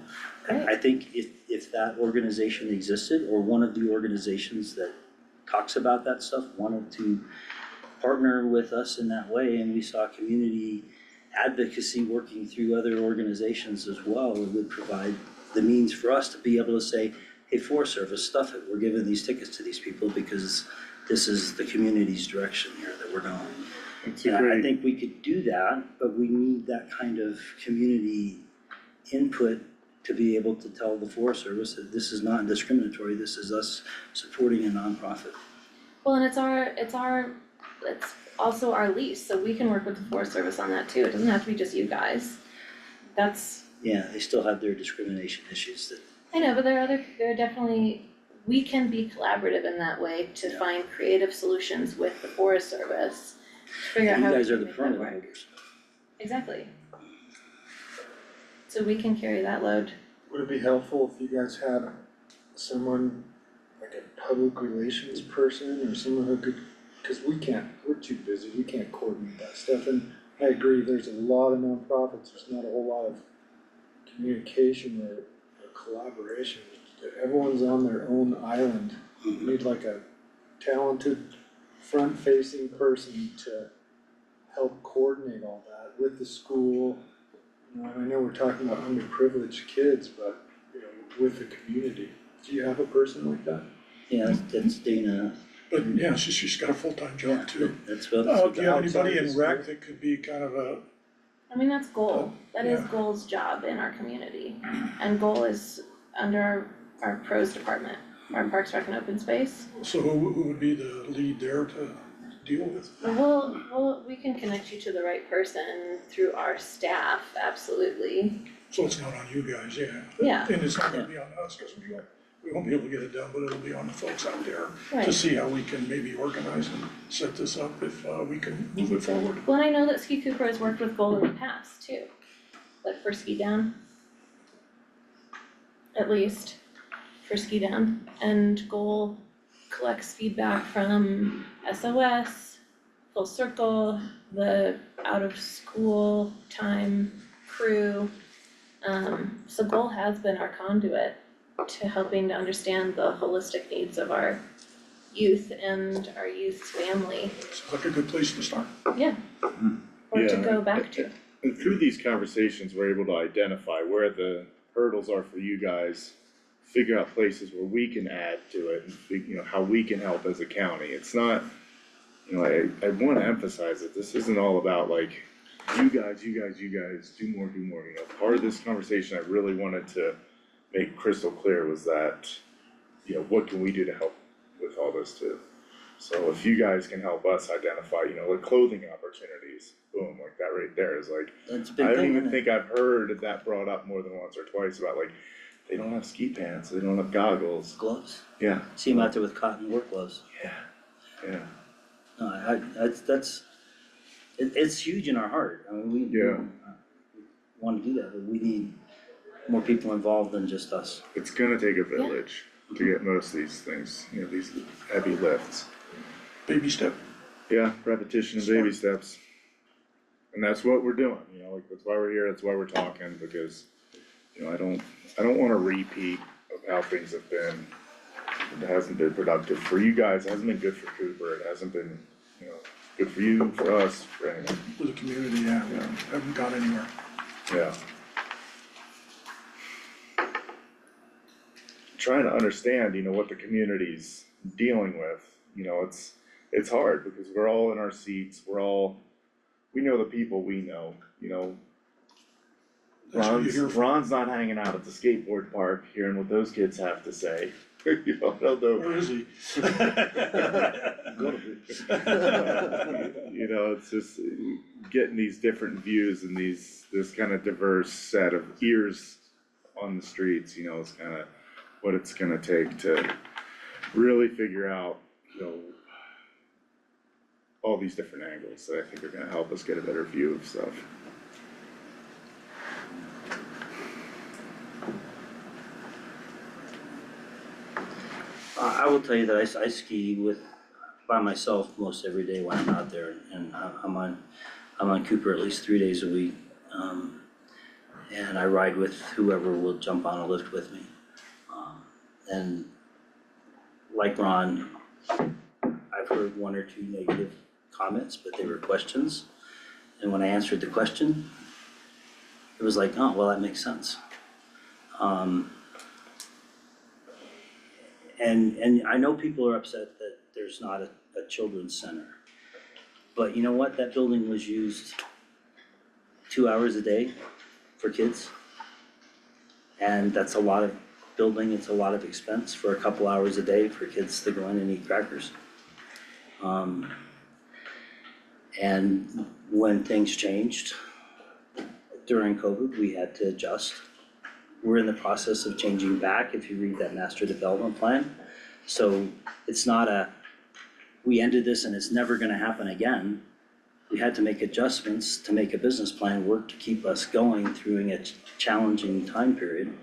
Great. I think if that organization existed, or one of the organizations that talks about that stuff wanted to partner with us in that way, and we saw community advocacy working through other organizations as well, it would provide the means for us to be able to say, hey, Forest Service, stuff it, we're giving these tickets to these people because this is the community's direction here that we're going. It's Yeah, I great. think we could do that, but we need that kind of community input to be able to tell the Forest Service that this is not discriminatory, this is us supporting a nonprofit. Well, and it's also our lease, so we can work with the Forest Service on that too, it doesn't have to be just you guys. That's, Yeah, they still have their discrimination issues that, I know, but there are definitely, we can be collaborative in that way to Yeah. find creative solutions with the Forest Service. To figure out you how we guys are can the make that permit work. holders. Exactly. So we can carry that load. Would it be helpful if you guys had someone, like a public relations person or someone who could, cause we're too busy, we can't coordinate that stuff, and I agree, there's a lot of nonprofits, there's not a whole lot of communication or collaboration. Everyone's on their own island, you need like a talented front-facing person to help coordinate all that with the school. You know, and I know we're talking about underprivileged kids, but, you know, with the community. Do you have a person like that? Yeah, that's Dana, But yeah, she's got a full-time job too. that's what. Do you have anybody in outside rec of that could be kind of a, I mean, that's goal, that is Yeah. goal's job in our community. And goal is under our pros department, our Parks, Rec and Open Space. so who would be the lead there to deal with? We can connect you to the right person through our staff, absolutely. So it's not on you guys, yeah. Yeah. And it's not gonna be on us, cause we won't be able to get it done, but it'll be on the folks out there to Right. see how we can maybe organize and set this up if we can move it forward. Well, and I know that Ski Cooper has worked with Goal in the past too, like for Ski Down. At least for Ski Down, and Goal collects feedback from SOS, Full Circle, the out of school time crew. So Goal has been our conduit to helping to understand the holistic needs of our youth and our youth's family, Sounds like a good place to start. yeah. Or to Yeah. go back to. And through these conversations, we're able to identify where the hurdles are for you guys, figure out places where we can add to it, and how we can help as a county. It's not, I wanna emphasize that this isn't all about like, you guys, do more, part of this conversation I really wanted to make crystal clear was that, what can we do to help with all this too? So if you guys can help us identify, like clothing opportunities, boom, like that right there is like, That's a I big don't thing, even isn't it? think I've heard that brought up more than once or twice about like, they don't have ski pants, they don't have goggles, Gloves, yeah, see them out there with cotton work gloves. yeah, No, it's huge in our heart, I mean, we Yeah. wanna do that, but we need more people involved than just us. it's gonna take a village to get most of these things, these heavy lifts. Baby step. Yeah, repetition and baby steps. And that's what we're doing, like, that's why we're here, that's why we're talking, because, I don't want a repeat of how things have been. It hasn't been productive for you guys, it hasn't been good for Cooper, it hasn't been, good for you, for us, for anyone, For the community, yeah, we haven't got anywhere. yeah. Trying to understand, what the community's dealing with, it's hard, because we're all in our seats, we know the people we know, That's what you hear from. Ron's not hanging out at the skateboard park, hearing what those kids have to say. I don't know. Where is he? It's just getting these different views and this kind of diverse set of ears on the streets, is kind of what it's gonna take to really figure out, all these different angles that I think are gonna help us get a better view of stuff. I will tell you that I ski by myself most every day when I'm out there, and I'm on I'm on Cooper at least 3 days a week. And I ride with whoever will jump on a lift with me. And like Ron, I've heard one or two negative comments, but they were questions. And when I answered the question, it was like, oh, well, that makes sense. And I know people are upset that there's not a children's center. But you know what? That building was used 2 hours a day for kids. And that's a lot of building, it's a lot of expense for a couple hours a day for kids to go in and eat crackers. And when things changed during COVID, we had to adjust. We're in the process of changing back, if you read that master development plan. So it's not we ended this and it's never gonna happen again. We had to make adjustments to make a business plan work to keep us going through a challenging time period.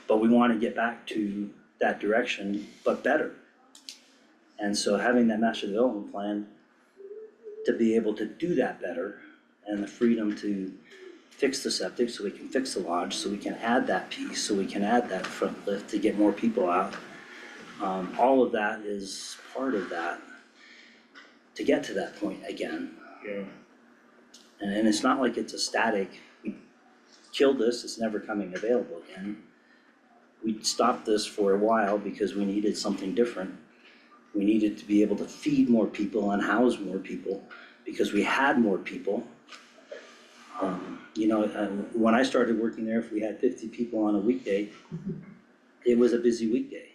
But we wanna get back to that direction, but better. And so having that master development plan to be able to do that better, and the freedom to fix the septic so we can fix the lodge, so we can add that piece, so we can add that front lift to get more people out. All of that is part of that to get to that point again. Yeah. And it's not like it's a static, we killed this, it's never coming available again. We stopped this for a while because we needed something different. We needed to be able to feed more people and house more people because we had more people. When I started working there, if we had 50 people on a weekday, it was a busy weekday.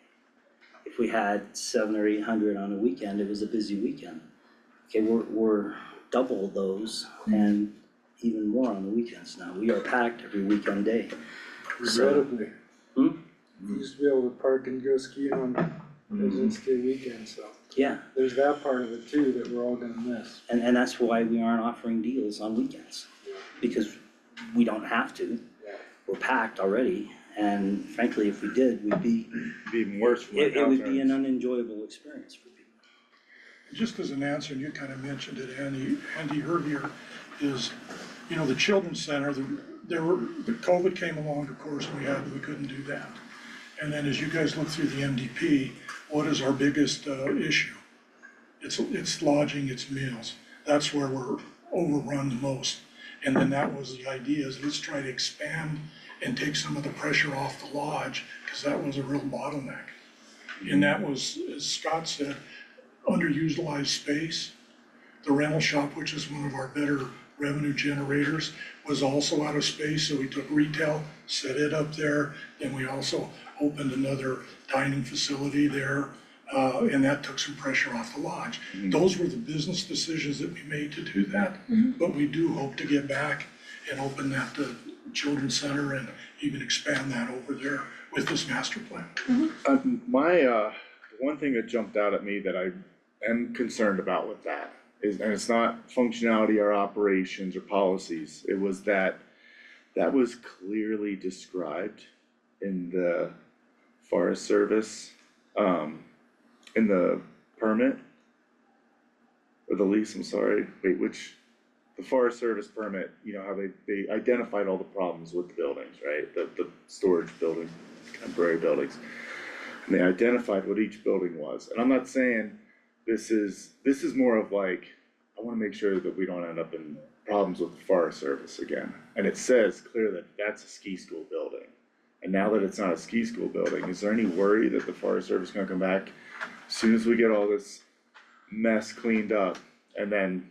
If we had 700 or 800 on a weekend, it was a busy weekend. Okay, we're double those and even more on the weekends now. We are packed every weekend day. Regrettably. We used to be able to park and go skiing on President's Day weekend, so Yeah, there's that part of it too that we're all gonna miss. and that's why we aren't offering deals on weekends, because we don't have to. Yeah. We're packed already, and frankly, if we did, we'd be, It'd be even worse for my it would be an house unenjoyable experience for people. Just as an answer, and you kind of mentioned it, Andy earlier, is, the children's center, the COVID came along, of course, and we couldn't do that. And then as you guys look through the MDP, what is our biggest issue? It's lodging, it's meals. That's where we're overrun the most. And then that was the idea, is let's try to expand and take some of the pressure off the lodge, because that was a real bottleneck. And that was, as Scott said, underutilized space. The rental shop, which is one of our better revenue generators, was also out of space, so we took retail, set it up there. Then we also opened another dining facility there, and that took some pressure off the lodge. Those were the business decisions that we made to do that, but we do hope to get back and open that children's center and even expand that over there with this master plan. One thing that jumped out at me that I am concerned about with that is, and it's not functionality or operations or policies, it was that was clearly described in the Forest Service, in the permit, or the lease, I'm sorry, the Forest Service permit, how they identified all the problems with the buildings, right? The storage building, temporary buildings. And they identified what each building was. And I'm not saying this is more of like, I wanna make sure that we don't end up in problems with the Forest Service again. And it says clear that that's a ski school building. And now that it's not a ski school building, is there any worry that the Forest Service is gonna come back as soon as we get all this mess cleaned up? And then,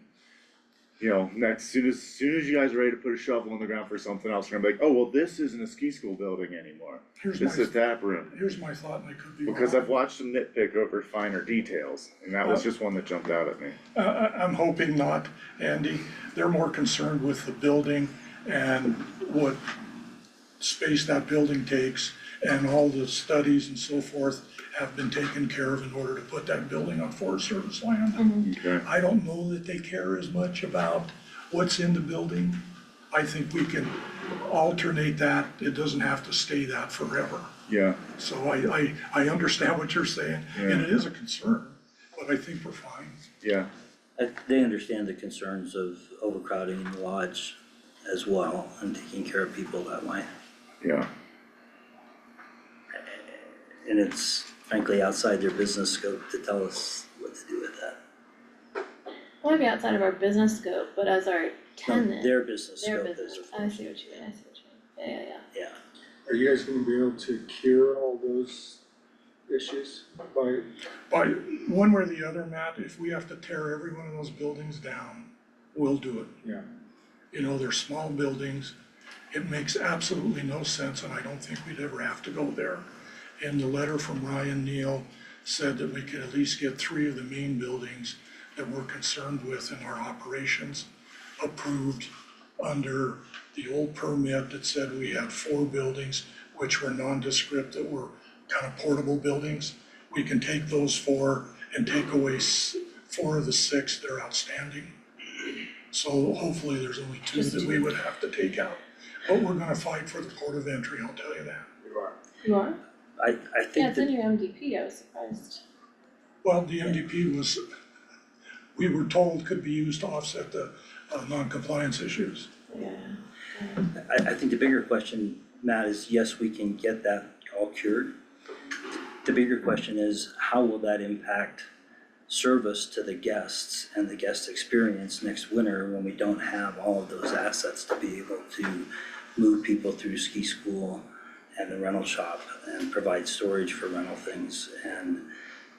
soon as you guys are ready to put a shovel in the ground for something else, we're gonna be like, oh, well, this isn't a ski school building anymore. This is a tap room. Here's my thought, and I could be wrong. Because I've watched them nitpick over finer details, and that was just one that jumped out at me. I'm hoping not, Andy. They're more concerned with the building and what space that building takes, and all the studies and so forth have been taken care of in order to put that building on Forest Service land. Okay. I don't know that they care as much about what's in the building. I think we can alternate that. It doesn't have to stay that forever. Yeah, So I understand what you're saying, and it is a concern, but I think we're fine. yeah, They understand the concerns of overcrowding in the lodge as well and taking care of people that way. Yeah, And it's frankly outside their business scope to tell us what to do with that. Might be outside of our business scope, but as our No, tenant, their business their scope business, is, I see what you mean, I see what you mean, yeah. yeah. Are you guys gonna be able to cure all those issues by, By one way or the other, Matt, if we have to tear every one of those buildings down, we'll do it. yeah, You know, they're small buildings, it makes absolutely no sense, and I don't think we'd ever have to go there. And the letter from Ryan Neal said that we could at least get 3 of the main buildings that we're concerned with in our operations approved under the old permit that said we had 4 buildings which were nondescript, that were kind of portable buildings. We can take those 4 and take away 4 of the 6 that are outstanding. So hopefully there's only 2 Just that 2. we would have to take out. But we're gonna fight for the port of entry, I'll tell you that. you are. You are? I Yeah, think it's in that, your MDP, I was surprised. Well, the MDP was, we were told could be used to offset the non-compliance issues. Yeah. I think the bigger question, Matt, is yes, we can get that all cured. The bigger question is, how will that impact service to the guests and the guest experience next winter when we don't have all of those assets to be able to move people through ski school and the rental shop and provide storage for rental things and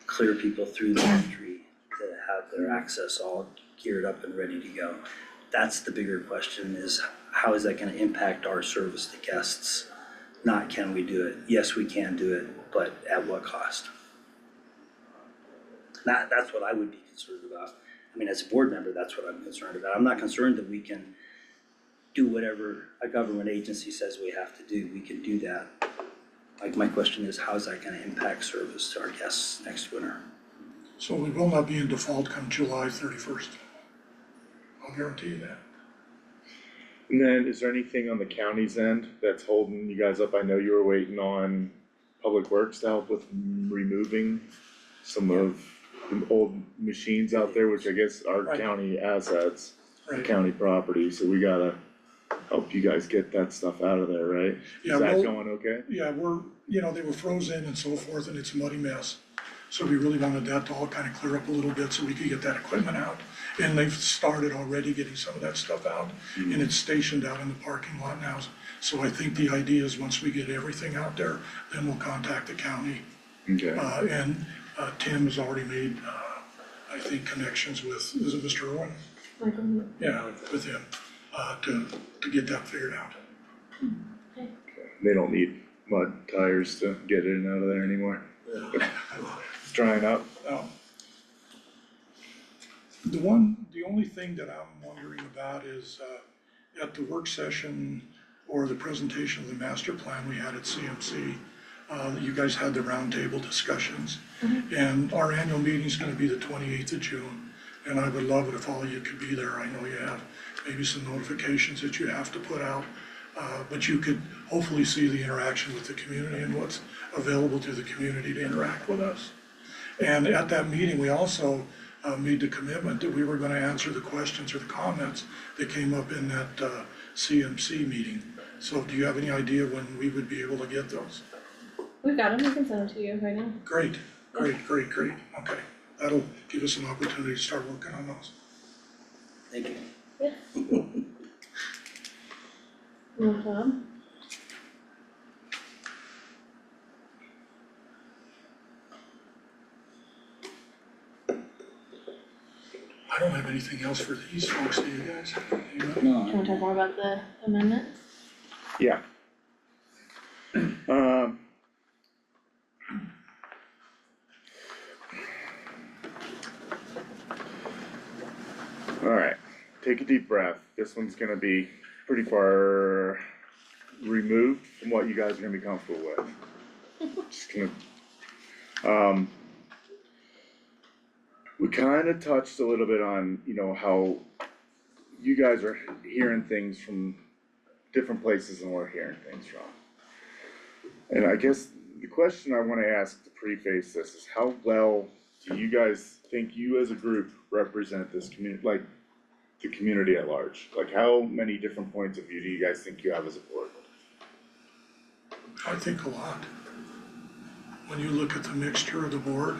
clear people through the entry to have their access all geared up and ready to go. That's the bigger question, is how is that gonna impact our service to guests? Not can we do it? Yes, we can do it, but at what cost? That's what I would be concerned about. I mean, as a board member, that's what I'm concerned about. I'm not concerned that we can do whatever a government agency says we have to do. We can do that. Like, my question is, how is that gonna impact service to our guests next winter? So we will not be in default come July 31st. I'll guarantee you that. and then is there anything on the county's end that's holding you guys up? I know you were waiting on Public Works to help with removing some of the old machines out there, which I guess are Right. county assets, Right. county property, so we gotta help you guys get that stuff out of there, right? Yeah, Is that well- going okay? Yeah, they were frozen and so forth, and it's a muddy mess. So we really wanted that to all kind of clear up a little bit so we could get that equipment out. And they've started already getting some of that stuff out, and it's stationed out in the parking lot now. So I think the idea is, once we get everything out there, then we'll contact the county. Okay, And Tim has already made, I think, connections with, is it Mr. Irwin? Michael, Yeah, with him, to get that figured out. they don't need mud tires to get in and out of there anymore. It's drying up. The only thing that I'm wondering about is, at the work session or the presentation of the master plan we had at CMC, you guys had the roundtable discussions. And our annual meeting's gonna be the 28th of June, and I would love it if all of you could be there. I know you have maybe some notifications that you have to put out, but you could hopefully see the interaction with the community and what's available to the community to interact with us. And at that meeting, we also made the commitment that we were gonna answer the questions or the comments that came up in that CMC meeting. So do you have any idea when we would be able to get those? we've got them, we can send them to you right now. Great. Okay, that'll give us an opportunity to start working on those. Thank you. Yeah. No problem. I don't have anything else for these folks, do you guys? Anyone? Do you No, wanna talk more about the amendment? Yeah. Alright, take a deep breath. This one's gonna be pretty far removed from what you guys are gonna be comfortable with. Just gonna, we kinda touched a little bit on, how you guys are hearing things from different places than we're hearing things from. And I guess the question I wanna ask to preface this is, how well do you guys think you as a group represent this community, like, the community at large? Like, how many different points of view do you guys think you have as a board? I think a lot. When you look at the mixture of the board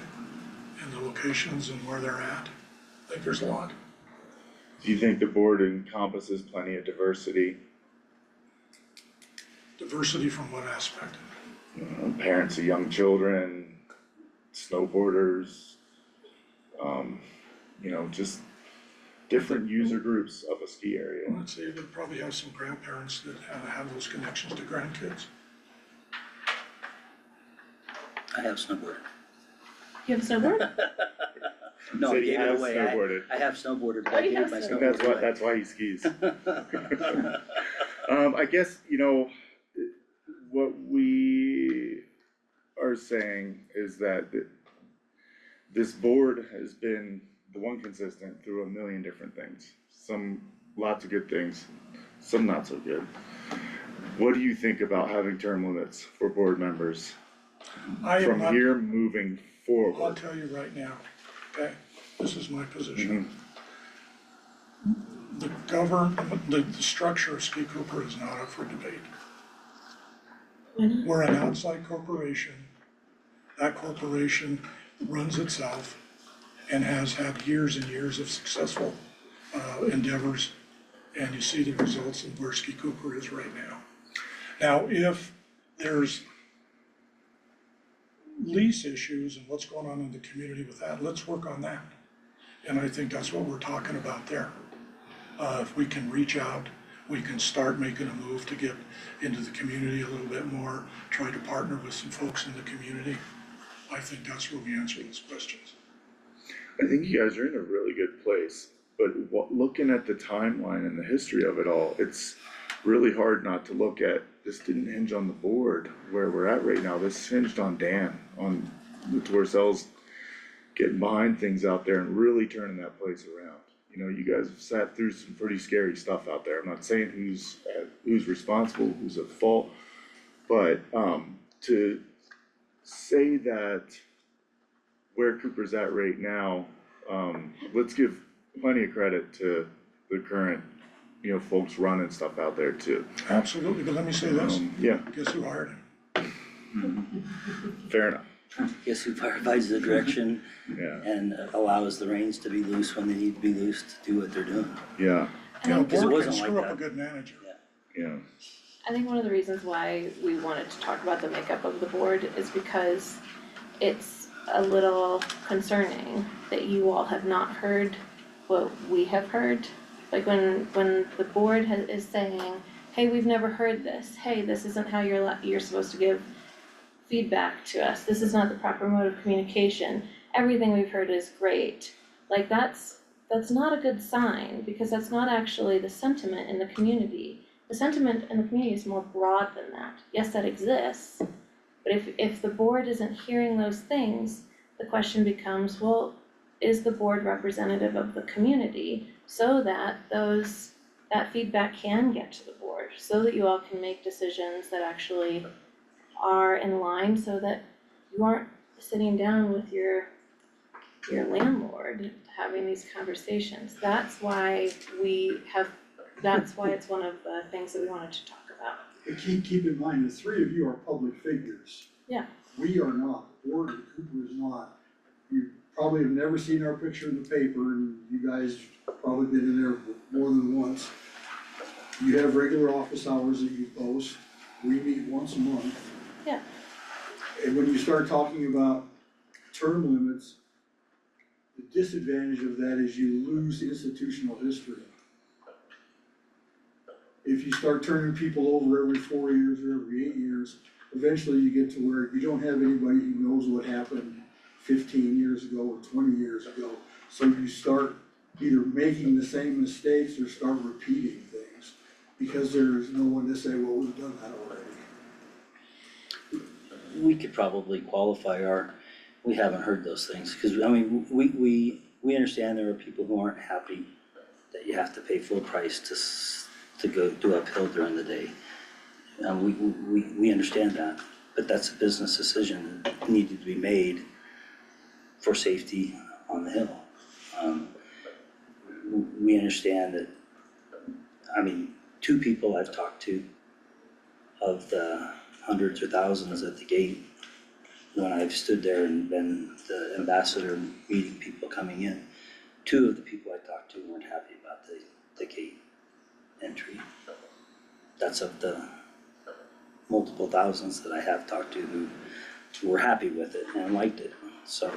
and the locations and where they're at, I think there's a lot. Do you think the board encompasses plenty of diversity? Diversity from what aspect? Parents of young children, snowboarders, just different user groups of a ski area. Well, I'd say they probably have some grandparents that have those connections to grandkids. I have snowboarded. You have a snowboard? No, I Said he gave it has away. snowboarded. I have snowboarded, but Oh, I you gave have my snowboarded. And snowboard away. that's why he skis. I guess, what we are saying is that this board has been the one consistent through a million different things. Lots of good things, some not so good. What do you think about having term limits for board members I am from not, here moving I'll forward? tell you right now, okay, this is my position. The structure of Ski Cooper is not up for debate. Why not? We're an outside corporation. That corporation runs itself and has had years and years of successful endeavors. And you see the results of where Ski Cooper is right now. Now, if there's lease issues and what's going on in the community with that, let's work on that. And I think that's what we're talking about there. If we can reach out, we can start making a move to get into the community a little bit more, try to partner with some folks in the community. I think that's where we answer those questions. I think you guys are in a really good place, but looking at the timeline and the history of it all, it's really hard not to look at, this didn't hinge on the board where we're at right now, this hinged on Dan, on the Torcells getting behind things out there and really turning that place around. You guys have sat through some pretty scary stuff out there. I'm not saying who's responsible, who's at fault, but to say that where Cooper's at right now, let's give plenty of credit to the current, folks running stuff out there too. Absolutely, but let me say this, Yeah, guess who hired him? fair enough, Guess who provides the direction yeah, and allows the reins to be loose when they need to be loose to do what they're doing. yeah, You know, a Because it board can wasn't like screw up that. a good manager. yeah. I think one of the reasons why we wanted to talk about the makeup of the board is because it's a little concerning that you all have not heard what we have heard. Like when the board is saying, hey, we've never heard this, hey, this isn't how you're supposed to give feedback to us, this is not the proper mode of communication, everything we've heard is great. Like that's not a good sign, because that's not actually the sentiment in the community. The sentiment in the community is more broad than that. Yes, that exists, but if the board isn't hearing those things, the question becomes, well, is the board representative of the community so that that feedback can get to the board, so that you all can make decisions that actually are in line, so that you aren't sitting down with your landlord having these conversations. That's why it's one of the things that we wanted to talk about. But keep in mind, the three of you are public figures. Yeah. We are not, the board of Cooper is not. You probably have never seen our picture in the paper, and you guys probably been in there more than once. You have regular office hours that you post, we meet once a month. Yeah. And when you start talking about term limits, the disadvantage of that is you lose institutional history. If you start turning people over every 4 years or every 8 years, eventually you get to where you don't have anybody who knows what happened 15 years ago or 20 years ago. So you start either making the same mistakes or start repeating things, because there's no one to say, well, we've done that already. We could probably qualify we haven't heard those things, because we understand there are people who aren't happy that you have to pay full price to go do uphill during the day. We understand that, but that's a business decision that needed to be made for safety on the hill. We understand that, I mean, 2 people I've talked to of the hundreds or thousands at the gate, when I've stood there and been the ambassador meeting people coming in, 2 of the people I talked to weren't happy about the gate entry. That's of the multiple thousands that I have talked to who were happy with it and liked it, so.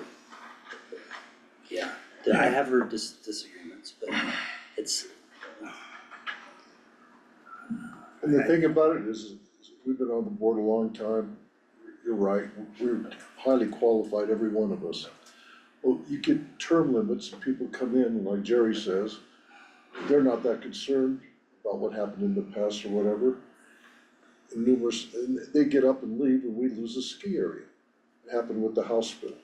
Yeah, I have heard disagreements, but it's. And the thing about it is we've been on the board a long time, you're right, we're highly qualified, every one of us. Well, you get term limits, and people come in, like Jerry says, they're not that concerned about what happened in the past or whatever. And they get up and leave and we lose a ski area. It happened with the hospital.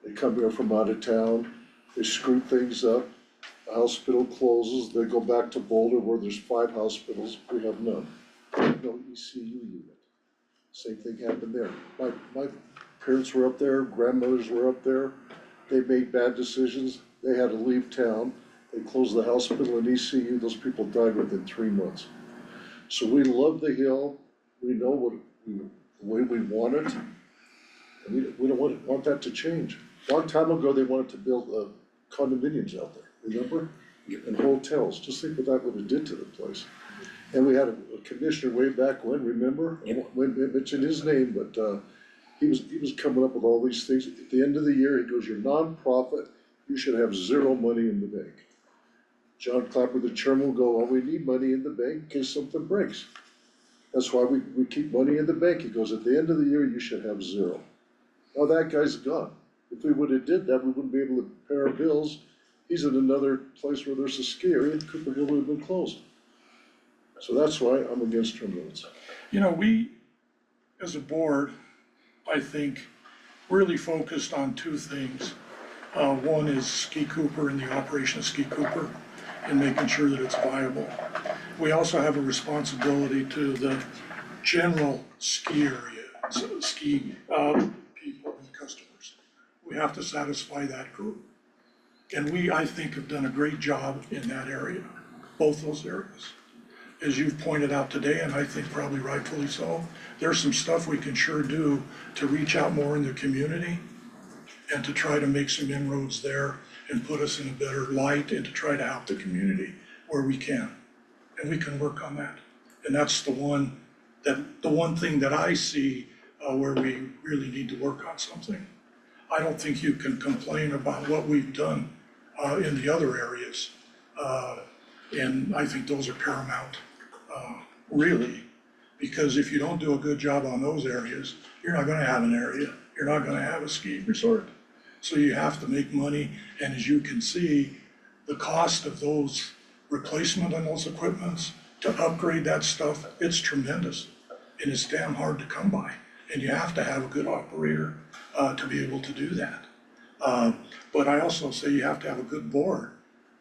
They come here from out of town, they screw things up, the hospital closes, they go back to Boulder where there's 5 hospitals, we have none. No ECU unit. Same thing happened there. My parents were up there, grandmothers were up there, they made bad decisions, they had to leave town. They closed the hospital and ECU, those people died within 3 months. So we love the hill, we know the way we want it, and we don't want that to change. A long time ago, they wanted to build condominiums out there, remember? And hotels, just think what that would have did to the place. And we had a commissioner way back when, remember? I won't mention his name, but he was coming up with all these things. At the end of the year, he goes, you're nonprofit, you should have 0 money in the bank. John Clapper, the chairman, will go, well, we need money in the bank in case something breaks. That's why we keep money in the bank. He goes, at the end of the year, you should have 0. Now that guy's gone. If we would've did that, we wouldn't be able to pay our bills. He's in another place where there's a ski area, and Cooper Hill would have been closed. So that's why I'm against term limits. You know, we, as a board, I think, really focused on 2 things. One is Ski Cooper and the operation of Ski Cooper and making sure that it's viable. We also have a responsibility to the general ski area, ski people and customers. We have to satisfy that group. And we, I think, have done a great job in that area, both those areas. As you've pointed out today, and I think probably rightfully so, there's some stuff we can sure do to reach out more in the community and to try to make some inroads there and put us in a better light and to try to help the community where we can. And we can work on that. And that's the one thing that I see where we really need to work on something. I don't think you can complain about what we've done in the other areas. And I think those are paramount, really, because if you don't do a good job on those areas, you're not gonna have an area, you're not gonna have a ski resort. So you have to make money, and as you can see, the cost of those replacement on those equipments, to upgrade that stuff, it's tremendous. And it's damn hard to come by, and you have to have a good operator to be able to do that. But I also say you have to have a good board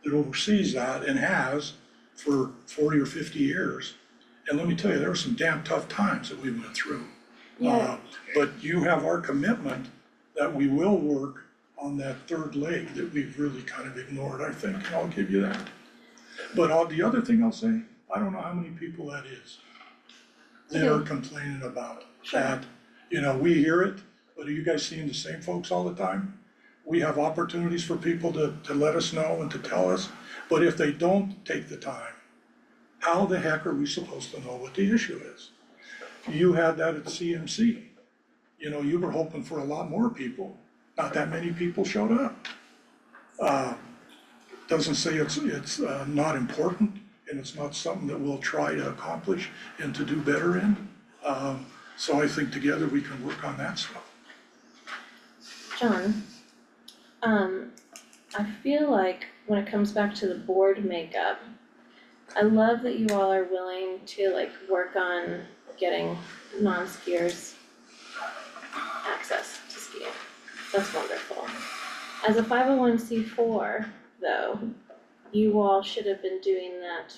that oversees that and has for 40 or 50 years. And let me tell you, there were some damn tough times that we went through. Yeah. But you have our commitment that we will work on that 3rd leg that we've really kind of ignored, I think, and I'll give you that. But the other thing I'll say, I don't know how many people that is that are complaining about that. You know, we hear it, but are you guys seeing the same folks all the time? We have opportunities for people to let us know and to tell us, but if they don't take the time, how the heck are we supposed to know what the issue is? You had that at CMC. You know, you were hoping for a lot more people. Not that many people showed up. Doesn't say it's not important, and it's not something that we'll try to accomplish and to do better in. So I think together we can work on that stuff. John, I feel like when it comes back to the board makeup, I love that you all are willing to like work on getting non-skiers access to skiing. That's wonderful. As a 501c4 though, you all should have been doing that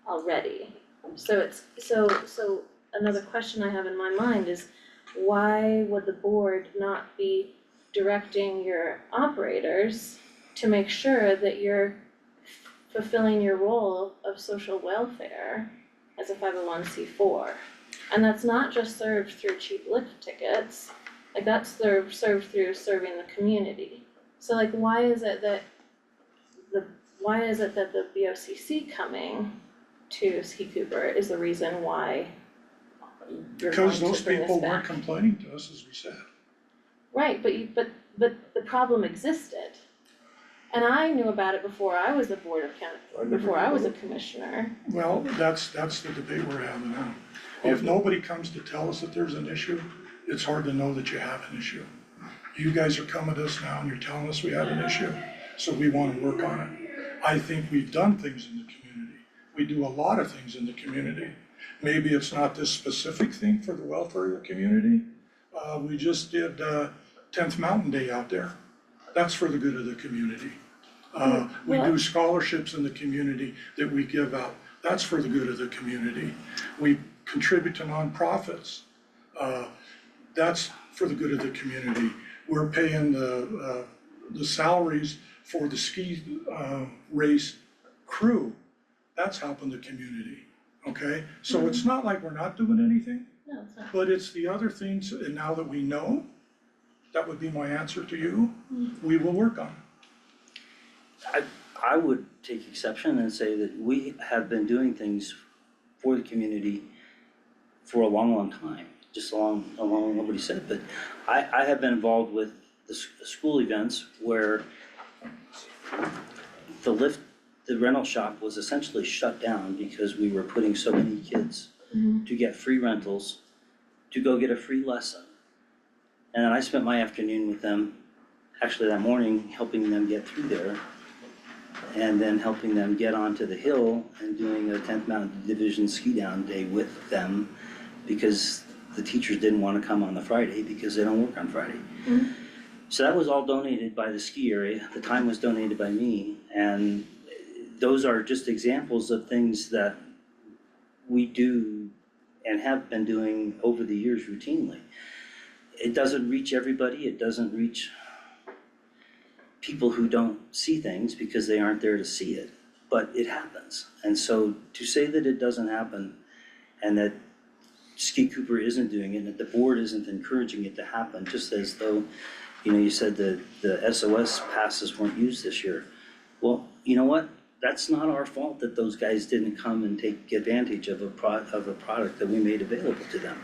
already. So another question I have in my mind is, why would the board not be directing your operators to make sure that you're fulfilling your role of social welfare as a 501c4. And that's not just served through cheap lift tickets, like that's served through serving the community. So like, why is it that the BOCC coming to Ski Cooper is the reason why you're going Because to those bring this people weren't back? complaining to us, as we said. Right, but the problem existed. And I knew about it before I was a board of before I was a commissioner. Well, that's the debate we're having now. If nobody comes to tell us that there's an issue, it's hard to know that you have an issue. You guys are coming to us now and you're telling us we have an issue, so we wanna work on it. I think we've done things in the community. We do a lot of things in the community. Maybe it's not this specific thing for the welfare of the community. We just did 10th Mountain Day out there. That's for the good of the community. We do scholarships in the community that we give out. That's for the good of the community. We contribute to nonprofits. That's for the good of the community. We're paying the salaries for the ski race crew. That's helping the community, okay? So it's not like we're not doing anything, No, it's not. but it's the other things, and now that we know, that would be my answer to you, we will work on it. I would take exception and say that we have been doing things for the community for a long, long time, just along what he said, but I have been involved with the school events where the rental shop was essentially shut down because we were putting so many kids to get free rentals, to go get a free lesson. And then I spent my afternoon with them, actually that morning, helping them get through there. And then helping them get onto the hill and doing a 10th Mountain Division ski down day with them because the teachers didn't want to come on the Friday because they don't work on Friday. So that was all donated by the ski area. The time was donated by me. And those are just examples of things that we do and have been doing over the years routinely. It doesn't reach everybody. It doesn't reach people who don't see things because they aren't there to see it, but it happens. And so to say that it doesn't happen and that Ski Cooper isn't doing it and that the board isn't encouraging it to happen, just as though, you said that the SOS passes weren't used this year. Well, you know what? That's not our fault that those guys didn't come and take advantage of a product that we made available to them.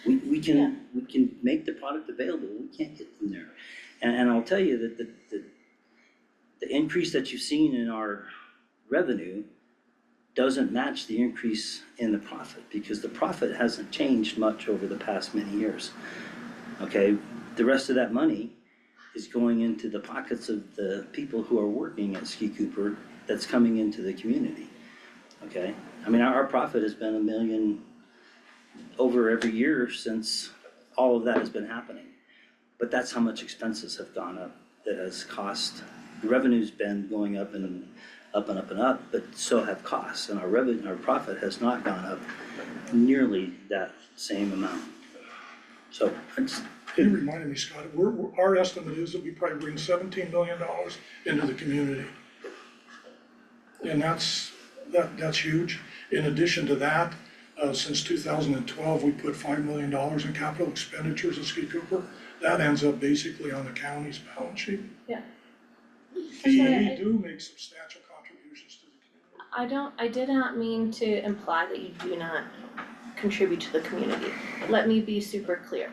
We can make the product available, we can't get them there. And I'll tell you that the increase that you've seen in our revenue doesn't match the increase in the profit because the profit hasn't changed much over the past many years. Okay, the rest of that money is going into the pockets of the people who are working at Ski Cooper that's coming into the community. Okay, I mean, our profit has been $1 million over every year since all of that has been happening. But that's how much expenses have gone up. That has cost, the revenue's been going up and up and up and up, but so have costs. And our profit has not gone up nearly that same amount. So it's. You reminded me, Scott, our estimate is that we probably bring $17 million into the community. And that's huge. In addition to that, since 2012, we put $5 million in capital expenditures at Ski Cooper. That ends up basically on the county's balance sheet. Yeah. So we do make substantial contributions to the community. I did not mean to imply that you do not contribute to the community. Let me be super clear.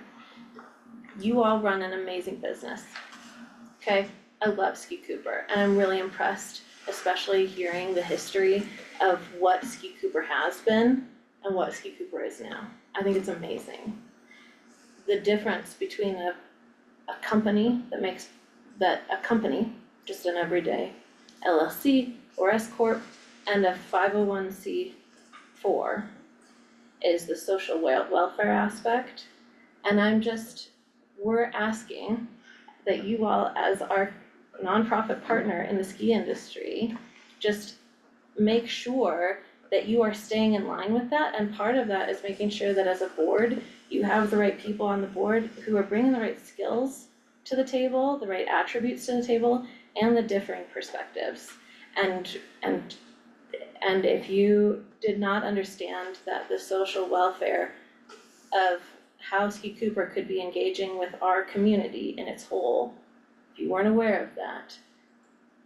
You all run an amazing business, okay? I love Ski Cooper and I'm really impressed, especially hearing the history of what Ski Cooper has been and what Ski Cooper is now. I think it's amazing. The difference between a company just an everyday LLC or S Corp and a 501c4 is the social welfare aspect. And we're asking that you all, as our nonprofit partner in the ski industry, just make sure that you are staying in line with that, and part of that is making sure that as a board, you have the right people on the board who are bringing the right skills to the table, the right attributes to the table, and the differing perspectives. And if you did not understand that the social welfare of how Ski Cooper could be engaging with our community in its whole, if you weren't aware of that,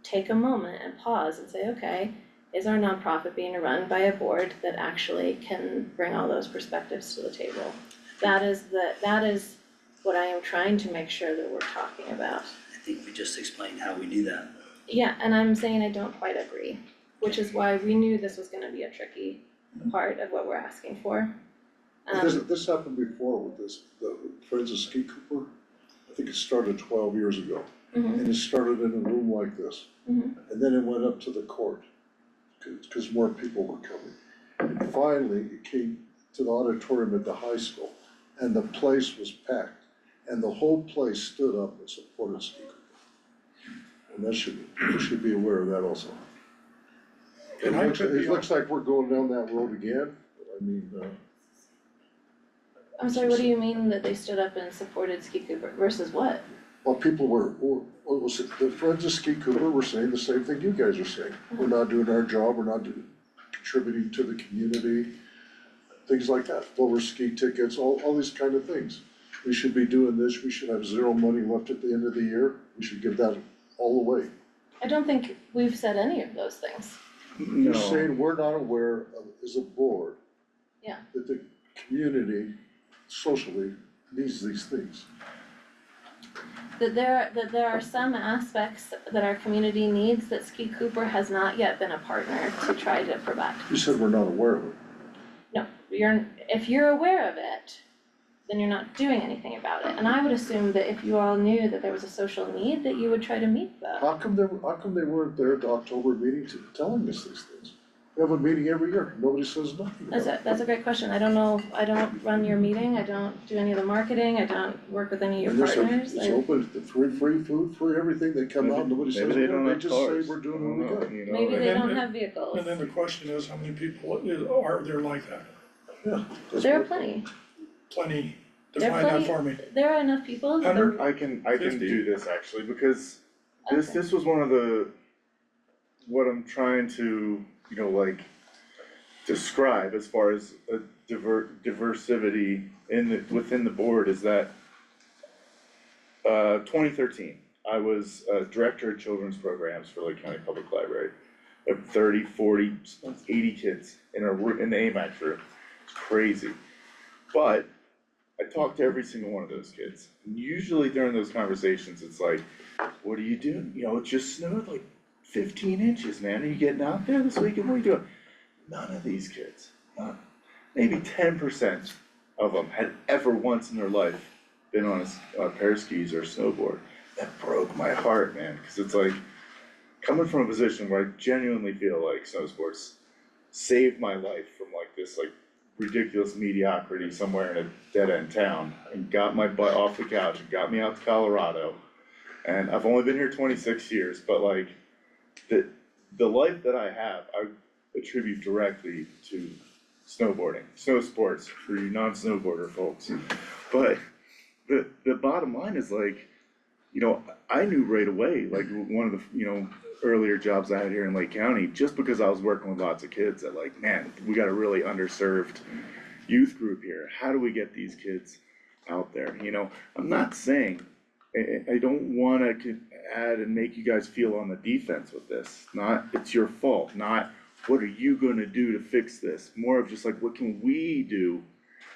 take a moment and pause and say, okay, is our nonprofit being run by a board that actually can bring all those perspectives to the table? That is what I am trying to make sure that we're talking about. I think we just explained how we do that. Yeah, and I'm saying I don't quite agree, which is why we knew this was gonna be a tricky part of what we're asking for. This happened before with the Friends of Ski Cooper. I think it started 12 years ago. Mhm. And it started in a room like this. Mhm. And then it went up to the court, cause more people were coming. And finally, it came to the auditorium at the high school, and the place was packed. And the whole place stood up and supported Ski Cooper. And we should be aware of that also. And I could be It looks like we're going down that road again, I mean, I'm sorry, what do you mean that they stood up and supported Ski Cooper versus what? well, people what was it, the Friends of Ski Cooper were saying the same thing you guys are saying. We're not doing our job, we're not contributing to the community, things like that, lower ski tickets, all these kind of things. We should be doing this, we should have zero money left at the end of the year, we should give that all away. I don't think we've said any of those things. You're No, saying we're not aware of, as a board. Yeah. That the community socially needs these things. That there are some aspects that our community needs that Ski Cooper has not yet been a partner to try to provide. You said we're not aware of it. No, if you're aware of it, then you're not doing anything about it. And I would assume that if you all knew that there was a social need, that you would try to meet that. How come they weren't there at the October meeting telling us these things? We have a meeting every year, nobody says nothing about it. That's a great question. I don't know, I don't run your meeting, I don't do any of the marketing, I don't work with any of And your this, partners. it's open, the free food, free everything, they come out, nobody says, maybe they don't they have just cars. say we're doing I don't what we know, got. you know, Maybe and- they And don't then- have vehicles. And then the question is, how many people are there like that? Yeah. that's There are what- plenty. Plenty, There are define that plenty, for me. there are enough people that are. 100? I can 50. do this actually, because Okay. this was one of what I'm trying to, like, describe as far as a diversity within the board is that 2013, I was director of children's programs for Lake County Public Library. Of 30, 40, 80 kids in the AMAC room, it's crazy. But I talked to every single one of those kids, and usually during those conversations, it's like, what are you doing? It just snowed like 15 inches, man, are you getting out there this weekend, what are you doing? None of these kids, maybe 10% of them had ever once in their life been on a pair of skis or a snowboard. That broke my heart, man, cause it's like, coming from a position where I genuinely feel like snow sports saved my life from like this like ridiculous mediocrity somewhere in a dead end town, and got my butt off the couch and got me out to Colorado. And I've only been here 26 years, but like the life that I have, I attribute directly to snowboarding, snow sports for you non-snowboarder folks. But the bottom line is like, I knew right away, like one of the, earlier jobs I had here in Lake County, just because I was working with lots of kids, that like, man, we got a really underserved youth group here. How do we get these kids out there? I'm not saying, I don't wanna add and make you guys feel on the defense with this. Not, it's your fault, not what are you gonna do to fix this? More of just like, what can we do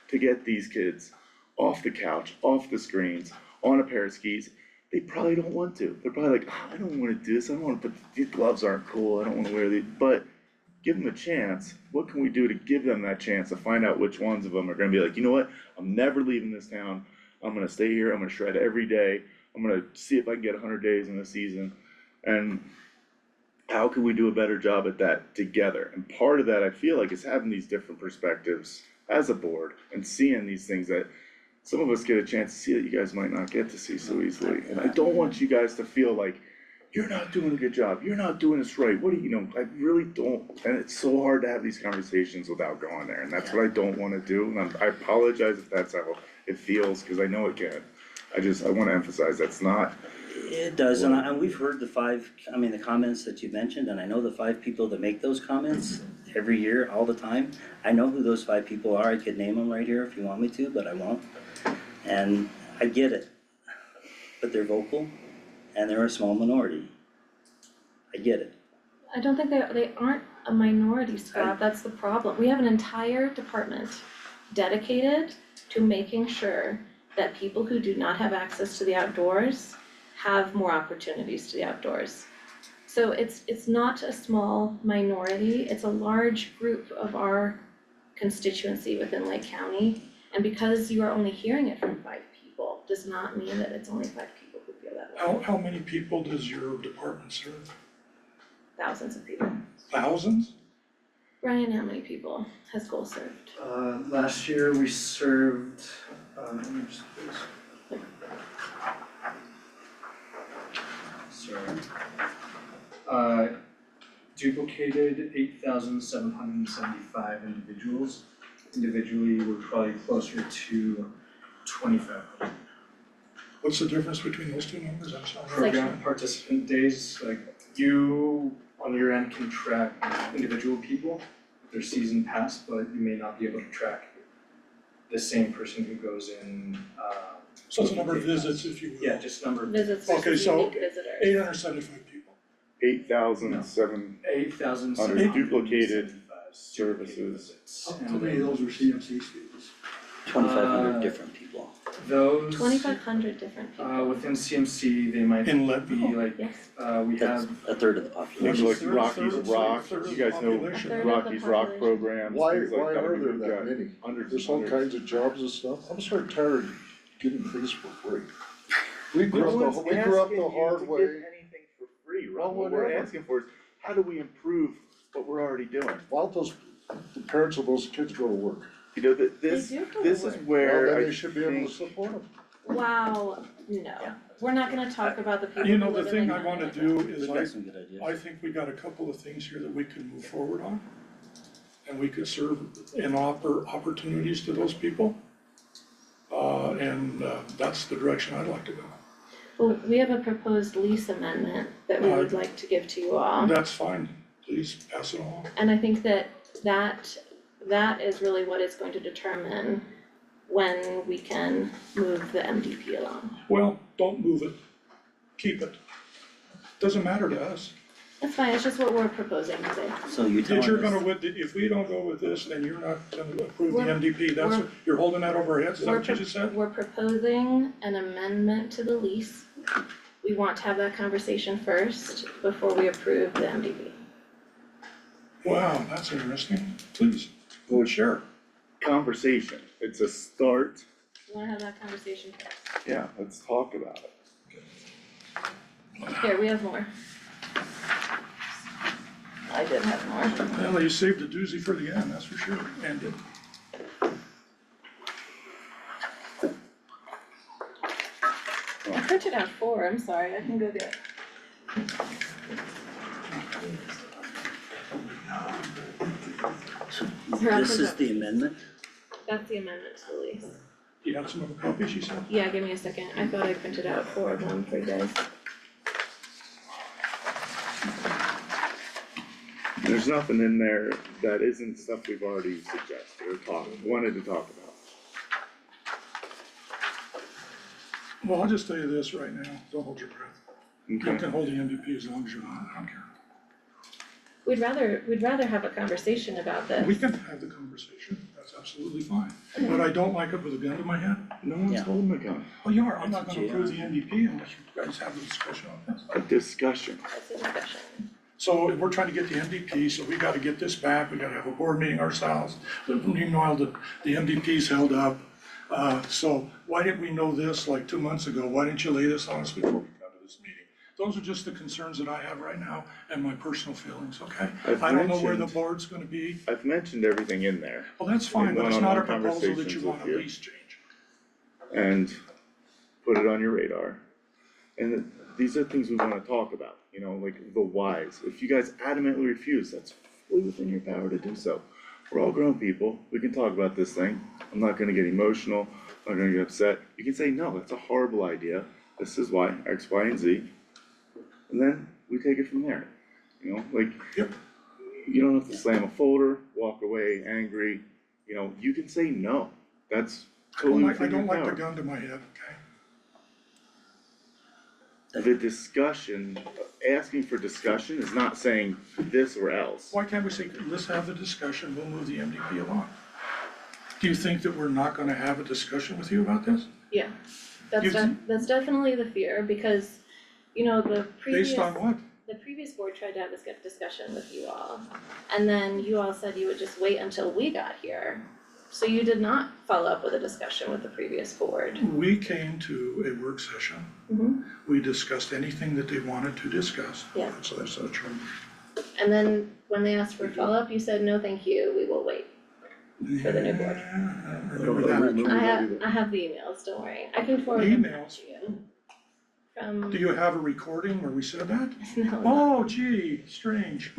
to get these kids off the couch, off the screens, on a pair of skis? They probably don't want to. They're probably like, I don't wanna do this, I don't wanna these gloves aren't cool, I don't wanna wear these, but give them a chance. What can we do to give them that chance to find out which ones of them are gonna be like, you know what, I'm never leaving this town, I'm gonna stay here, I'm gonna shred every day, I'm gonna see if I can get 100 days in a season, and how can we do a better job at that together? And part of that, I feel like, is having these different perspectives as a board and seeing these things that some of us get a chance to see that you guys might not get to see so easily. And I don't want you guys to feel like, you're not doing a good job, you're not doing this right, what do you know, I really don't. And it's so hard to have these conversations without going there, and that's what I don't wanna do, and I apologize if that's how it feels, cause I know it can. I wanna emphasize, that's not, It does, and we've heard the comments that you mentioned, and I know the 5 people that make those comments every year, all the time. I know who those 5 people are, I could name them right here if you want me to, but I won't. And I get it, but they're vocal, and they're a small minority. I get it. I don't think they aren't a minority, Scott, that's the problem. We have an entire department dedicated to making sure that people who do not have access to the outdoors have more opportunities to the outdoors. So it's not a small minority, it's a large group of our constituency within Lake County. And because you are only hearing it from 5 people, does not mean that it's only 5 people who feel that way. How many people does your department serve? Thousands of people. Thousands? Brian, how many people has Goal served? Last year we served, let me just, sorry. Duplicated 8,775 individuals. Individually, we're probably closer to 2,500. What's the difference between those two numbers? I'm sorry. Program participant days, like you on your end can track individual people, their season pass, but you may not be able to track the same person who goes in, So it's the number of visits, if you will. yeah, just number of Visits Okay, versus so unique visitors. 875 people. 8,007 8,775 duplicated services. How many of those are CMC students? 2,500 different people. Those, 2,500 different people. within CMC, they might In be Leadville? like, Yes. we That's have, a third of the Things population. like Third- Rocky's third- Rock, third of you the guys know population. A third of Rocky's the Rock population. programs, Why things like that. I are mean, there we've that got many? hundreds There's and all hundreds. kinds of jobs and stuff, I'm sort of tired of getting things for free. We No grew up one's the hard asking you way. to get anything for free, Ron. Well, What we're whatever. asking for is, how do we improve what we're already doing? Why don't the parents of those kids go to work? You know, that this, do go to this is work. where Well, I then they should be able think, to support them. Wow, no, we're not gonna talk about the people You who know, the live in thing Lake I wanna County. do is We've got some good ideas. I think we got a couple of things here that we can move forward on. And we could serve and offer opportunities to those people. That's the direction I'd like to go. Well, we have a proposed lease amendment that we would like to give to you all. That's fine, please pass it along. And I think that is really what is going to determine when we can move the MDP along. Well, don't move it, keep it. Doesn't matter to us. That's fine, it's just what we're proposing today. So you're If you're telling gonna, us, if we don't go with this, then you're not gonna approve the We're- MDP, that's, we're- you're holding that over our heads, is that We're what you just said? we're proposing an amendment to the lease. We want to have that conversation first before we approve the MDP. Wow, that's interesting, please, go share. conversation, it's a start, We wanna have that conversation first. yeah, let's talk about it. Here, we have more. I did have more. Well, you saved a doozy for the end, that's for sure, and I printed out 4, I'm sorry, I can go get it. Here, I'll this print is out- the amendment? That's the amendment to the lease. you have some other copies, you said? Yeah, give me a second, I thought I printed out 4 of them for you guys. There's nothing in there that isn't stuff we've already suggested or wanted to talk about. Well, I'll just tell you this right now, don't hold your breath. You Okay, can hold the MVP as long as you want, I don't care. We'd rather have a conversation about this. We can have the conversation, that's absolutely fine, but I don't like it with a gun to my head. no one's Yeah. holding a gun, Well, you are, I'm not That's gonna a approve the MDP unless you guys have a discussion on this. a discussion. That's a discussion. So we're trying to get the MDP, so we gotta get this back, we gotta have a board meeting ourselves. Meanwhile, the MDP's held up. So why didn't we know this like 2 months ago? Why didn't you lay this on us before we come to this meeting? Those are just the concerns that I have right now and my personal feelings, okay? I've I don't know where the mentioned- board's gonna be. I've mentioned everything in there Well, that's fine, In but it's not a one-on-one proposal that you conversations want with a you. lease change. and put it on your radar. And these are things we wanna talk about, you know, like the whys. If you guys adamantly refuse, that's fully within your power to do so. We're all grown people, we can talk about this thing. I'm not gonna get emotional, are gonna get upset, you can say, no, that's a horrible idea, this is why, X, Y, and Z. And then we take it from there, you know, like. Yep. You don't have to slam a folder, walk away angry, you know, you can say no, that's I don't totally like, I within your don't like the power. gun to my head, okay? The discussion, asking for discussion is not saying this or else. Why can't we say, let's have the discussion, we'll move the MDP along? Do you think that we're not gonna have a discussion with you about this? Yeah, that's You- that's definitely the fear, because, you know, the previous. Based on what? The previous board tried to have this good discussion with you all, and then you all said you would just wait until we got here. So you did not follow up with a discussion with the previous board. We came to a work session, Mhm. we discussed anything that they wanted to discuss. Yeah, That's not true. and then when they asked for follow-up, you said, no, thank you, we will wait. For the new board. Yeah, I don't I remember don't that. remember I that have, either. I have the emails, don't worry, I can forward them back Emails? to you. From, Do you have a recording where we said that? no, Oh, gee, strange.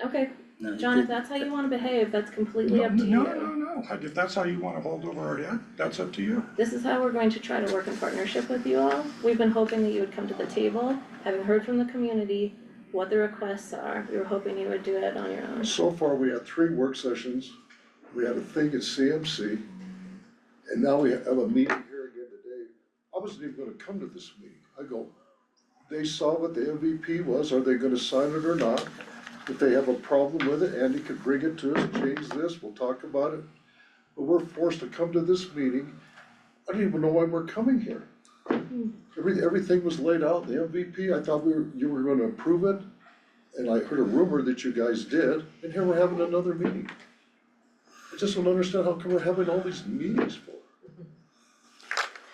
okay, No, you John, if did- that's how you wanna behave, that's completely up to you. No, if that's how you wanna hold over our head, that's up to you. This is how we're going to try to work in partnership with you all. We've been hoping that you would come to the table, having heard from the community what the requests are. We were hoping you would do it on your own. So far, we had 3 work sessions, we had a thing at CMC, and now we have a meeting here again today. I wasn't even gonna come to this meeting. I go, they saw what the MVP was, are they gonna sign it or not? If they have a problem with it, Andy could bring it to us, change this, we'll talk about it. But we're forced to come to this meeting, I don't even know why we're coming here. Everything was laid out, the MVP, I thought you were gonna approve it, and I heard a rumor that you guys did, and here we're having another meeting. I just don't understand how come we're having all these meetings for.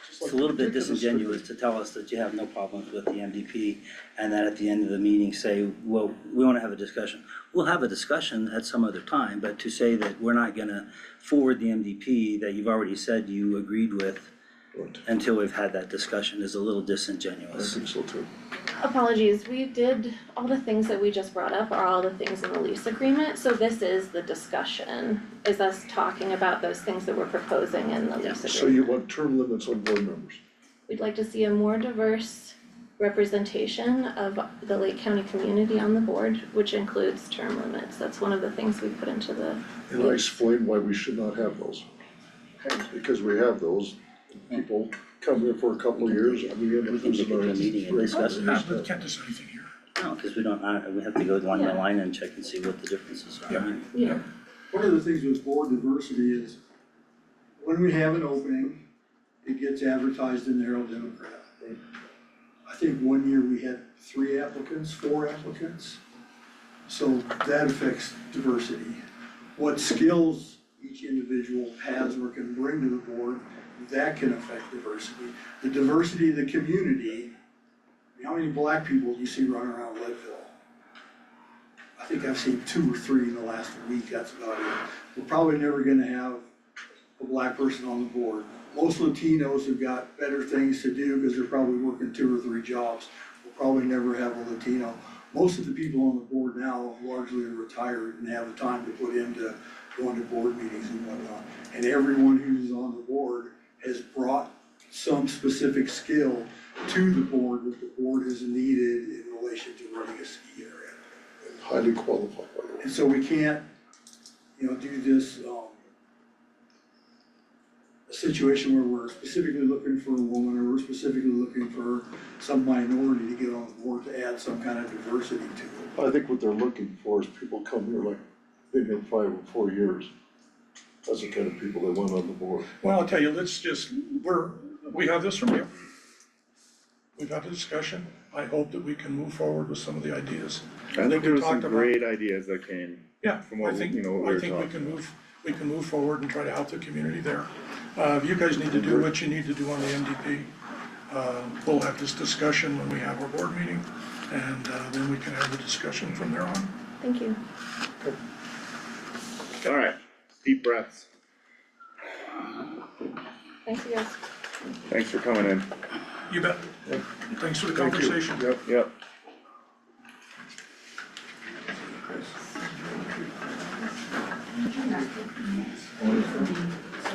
It's a little bit ridiculous. disingenuous to tell us that you have no problems with the MDP and then at the end of the meeting say, well, we wanna have a discussion. We'll have a discussion at some other time, but to say that we're not gonna forward the MDP that you've already said you agreed with Right. until we've had that discussion is a little I disingenuous. think so too. Apologies, we did, all the things that we just brought up are all the things in the lease agreement, so this is the discussion, is us talking about those things that we're proposing in the lease agreement. So you want term limits on board members? We'd like to see a more diverse representation of the Lake County community on the board, which includes term limits. That's one of the things we put into the And I explained why we should not have those. Because we have those, people come here for a couple of years, and we end up We can losing take it to our. a meeting and discuss it. We can't do anything here. No, cause we don't, we have to go line by Yeah. line and check and see what the differences are. Yeah. Yeah, One of the things with board diversity is when we have an opening, it gets advertised in the Herald Democrat. I think one year we had 4 applicants. So that affects diversity. What skills each individual has or can bring to the board, that can affect diversity. The diversity of the community, I mean, how many black people do you see running around Leadville? I think I've seen 2 or 3 in the last week, that's about it. We're probably never gonna have a black person on the board. Most Latinos have got better things to do because they're probably working 2 or 3 jobs. We'll probably never have a Latino. Most of the people on the board now largely are retired and have the time to put into going to board meetings and whatnot. And everyone who's on the board has brought some specific skill to the board that the board has needed in relation to running a ski area. Highly qualified, by the way. And so we can't, do this, a situation where we're specifically looking for a woman, or we're specifically looking for some minority to get on the board to add some kind of diversity to it. I think what they're looking for is people come here like, been here 5 or 4 years. That's the kind of people they want on the board. Well, I'll tell you, we have this from you. We've had a discussion, I hope that we can move forward with some of the ideas. I think there was some talked about. great ideas that came. Yeah, From what I think, we were I think we talking can move forward and try to help the community there. You guys need to do what you need to do on the MDP. We'll have this discussion when we have our board meeting, and then we can have the discussion from there on. thank you. Alright, deep breaths, Thanks, you guys. thanks for coming in. You bet. Thanks for the Thank you. conversation. Yep. Yep.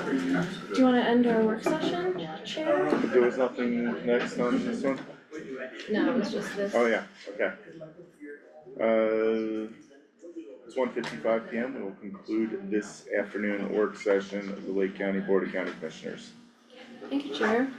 Do you wanna end our work session, Chair? There was nothing next on this one? No, it's just this. Oh, yeah, okay. It's 1:55 PM, we will conclude this afternoon work session of the Lake County Board of County Commissioners. Thank you, Chair.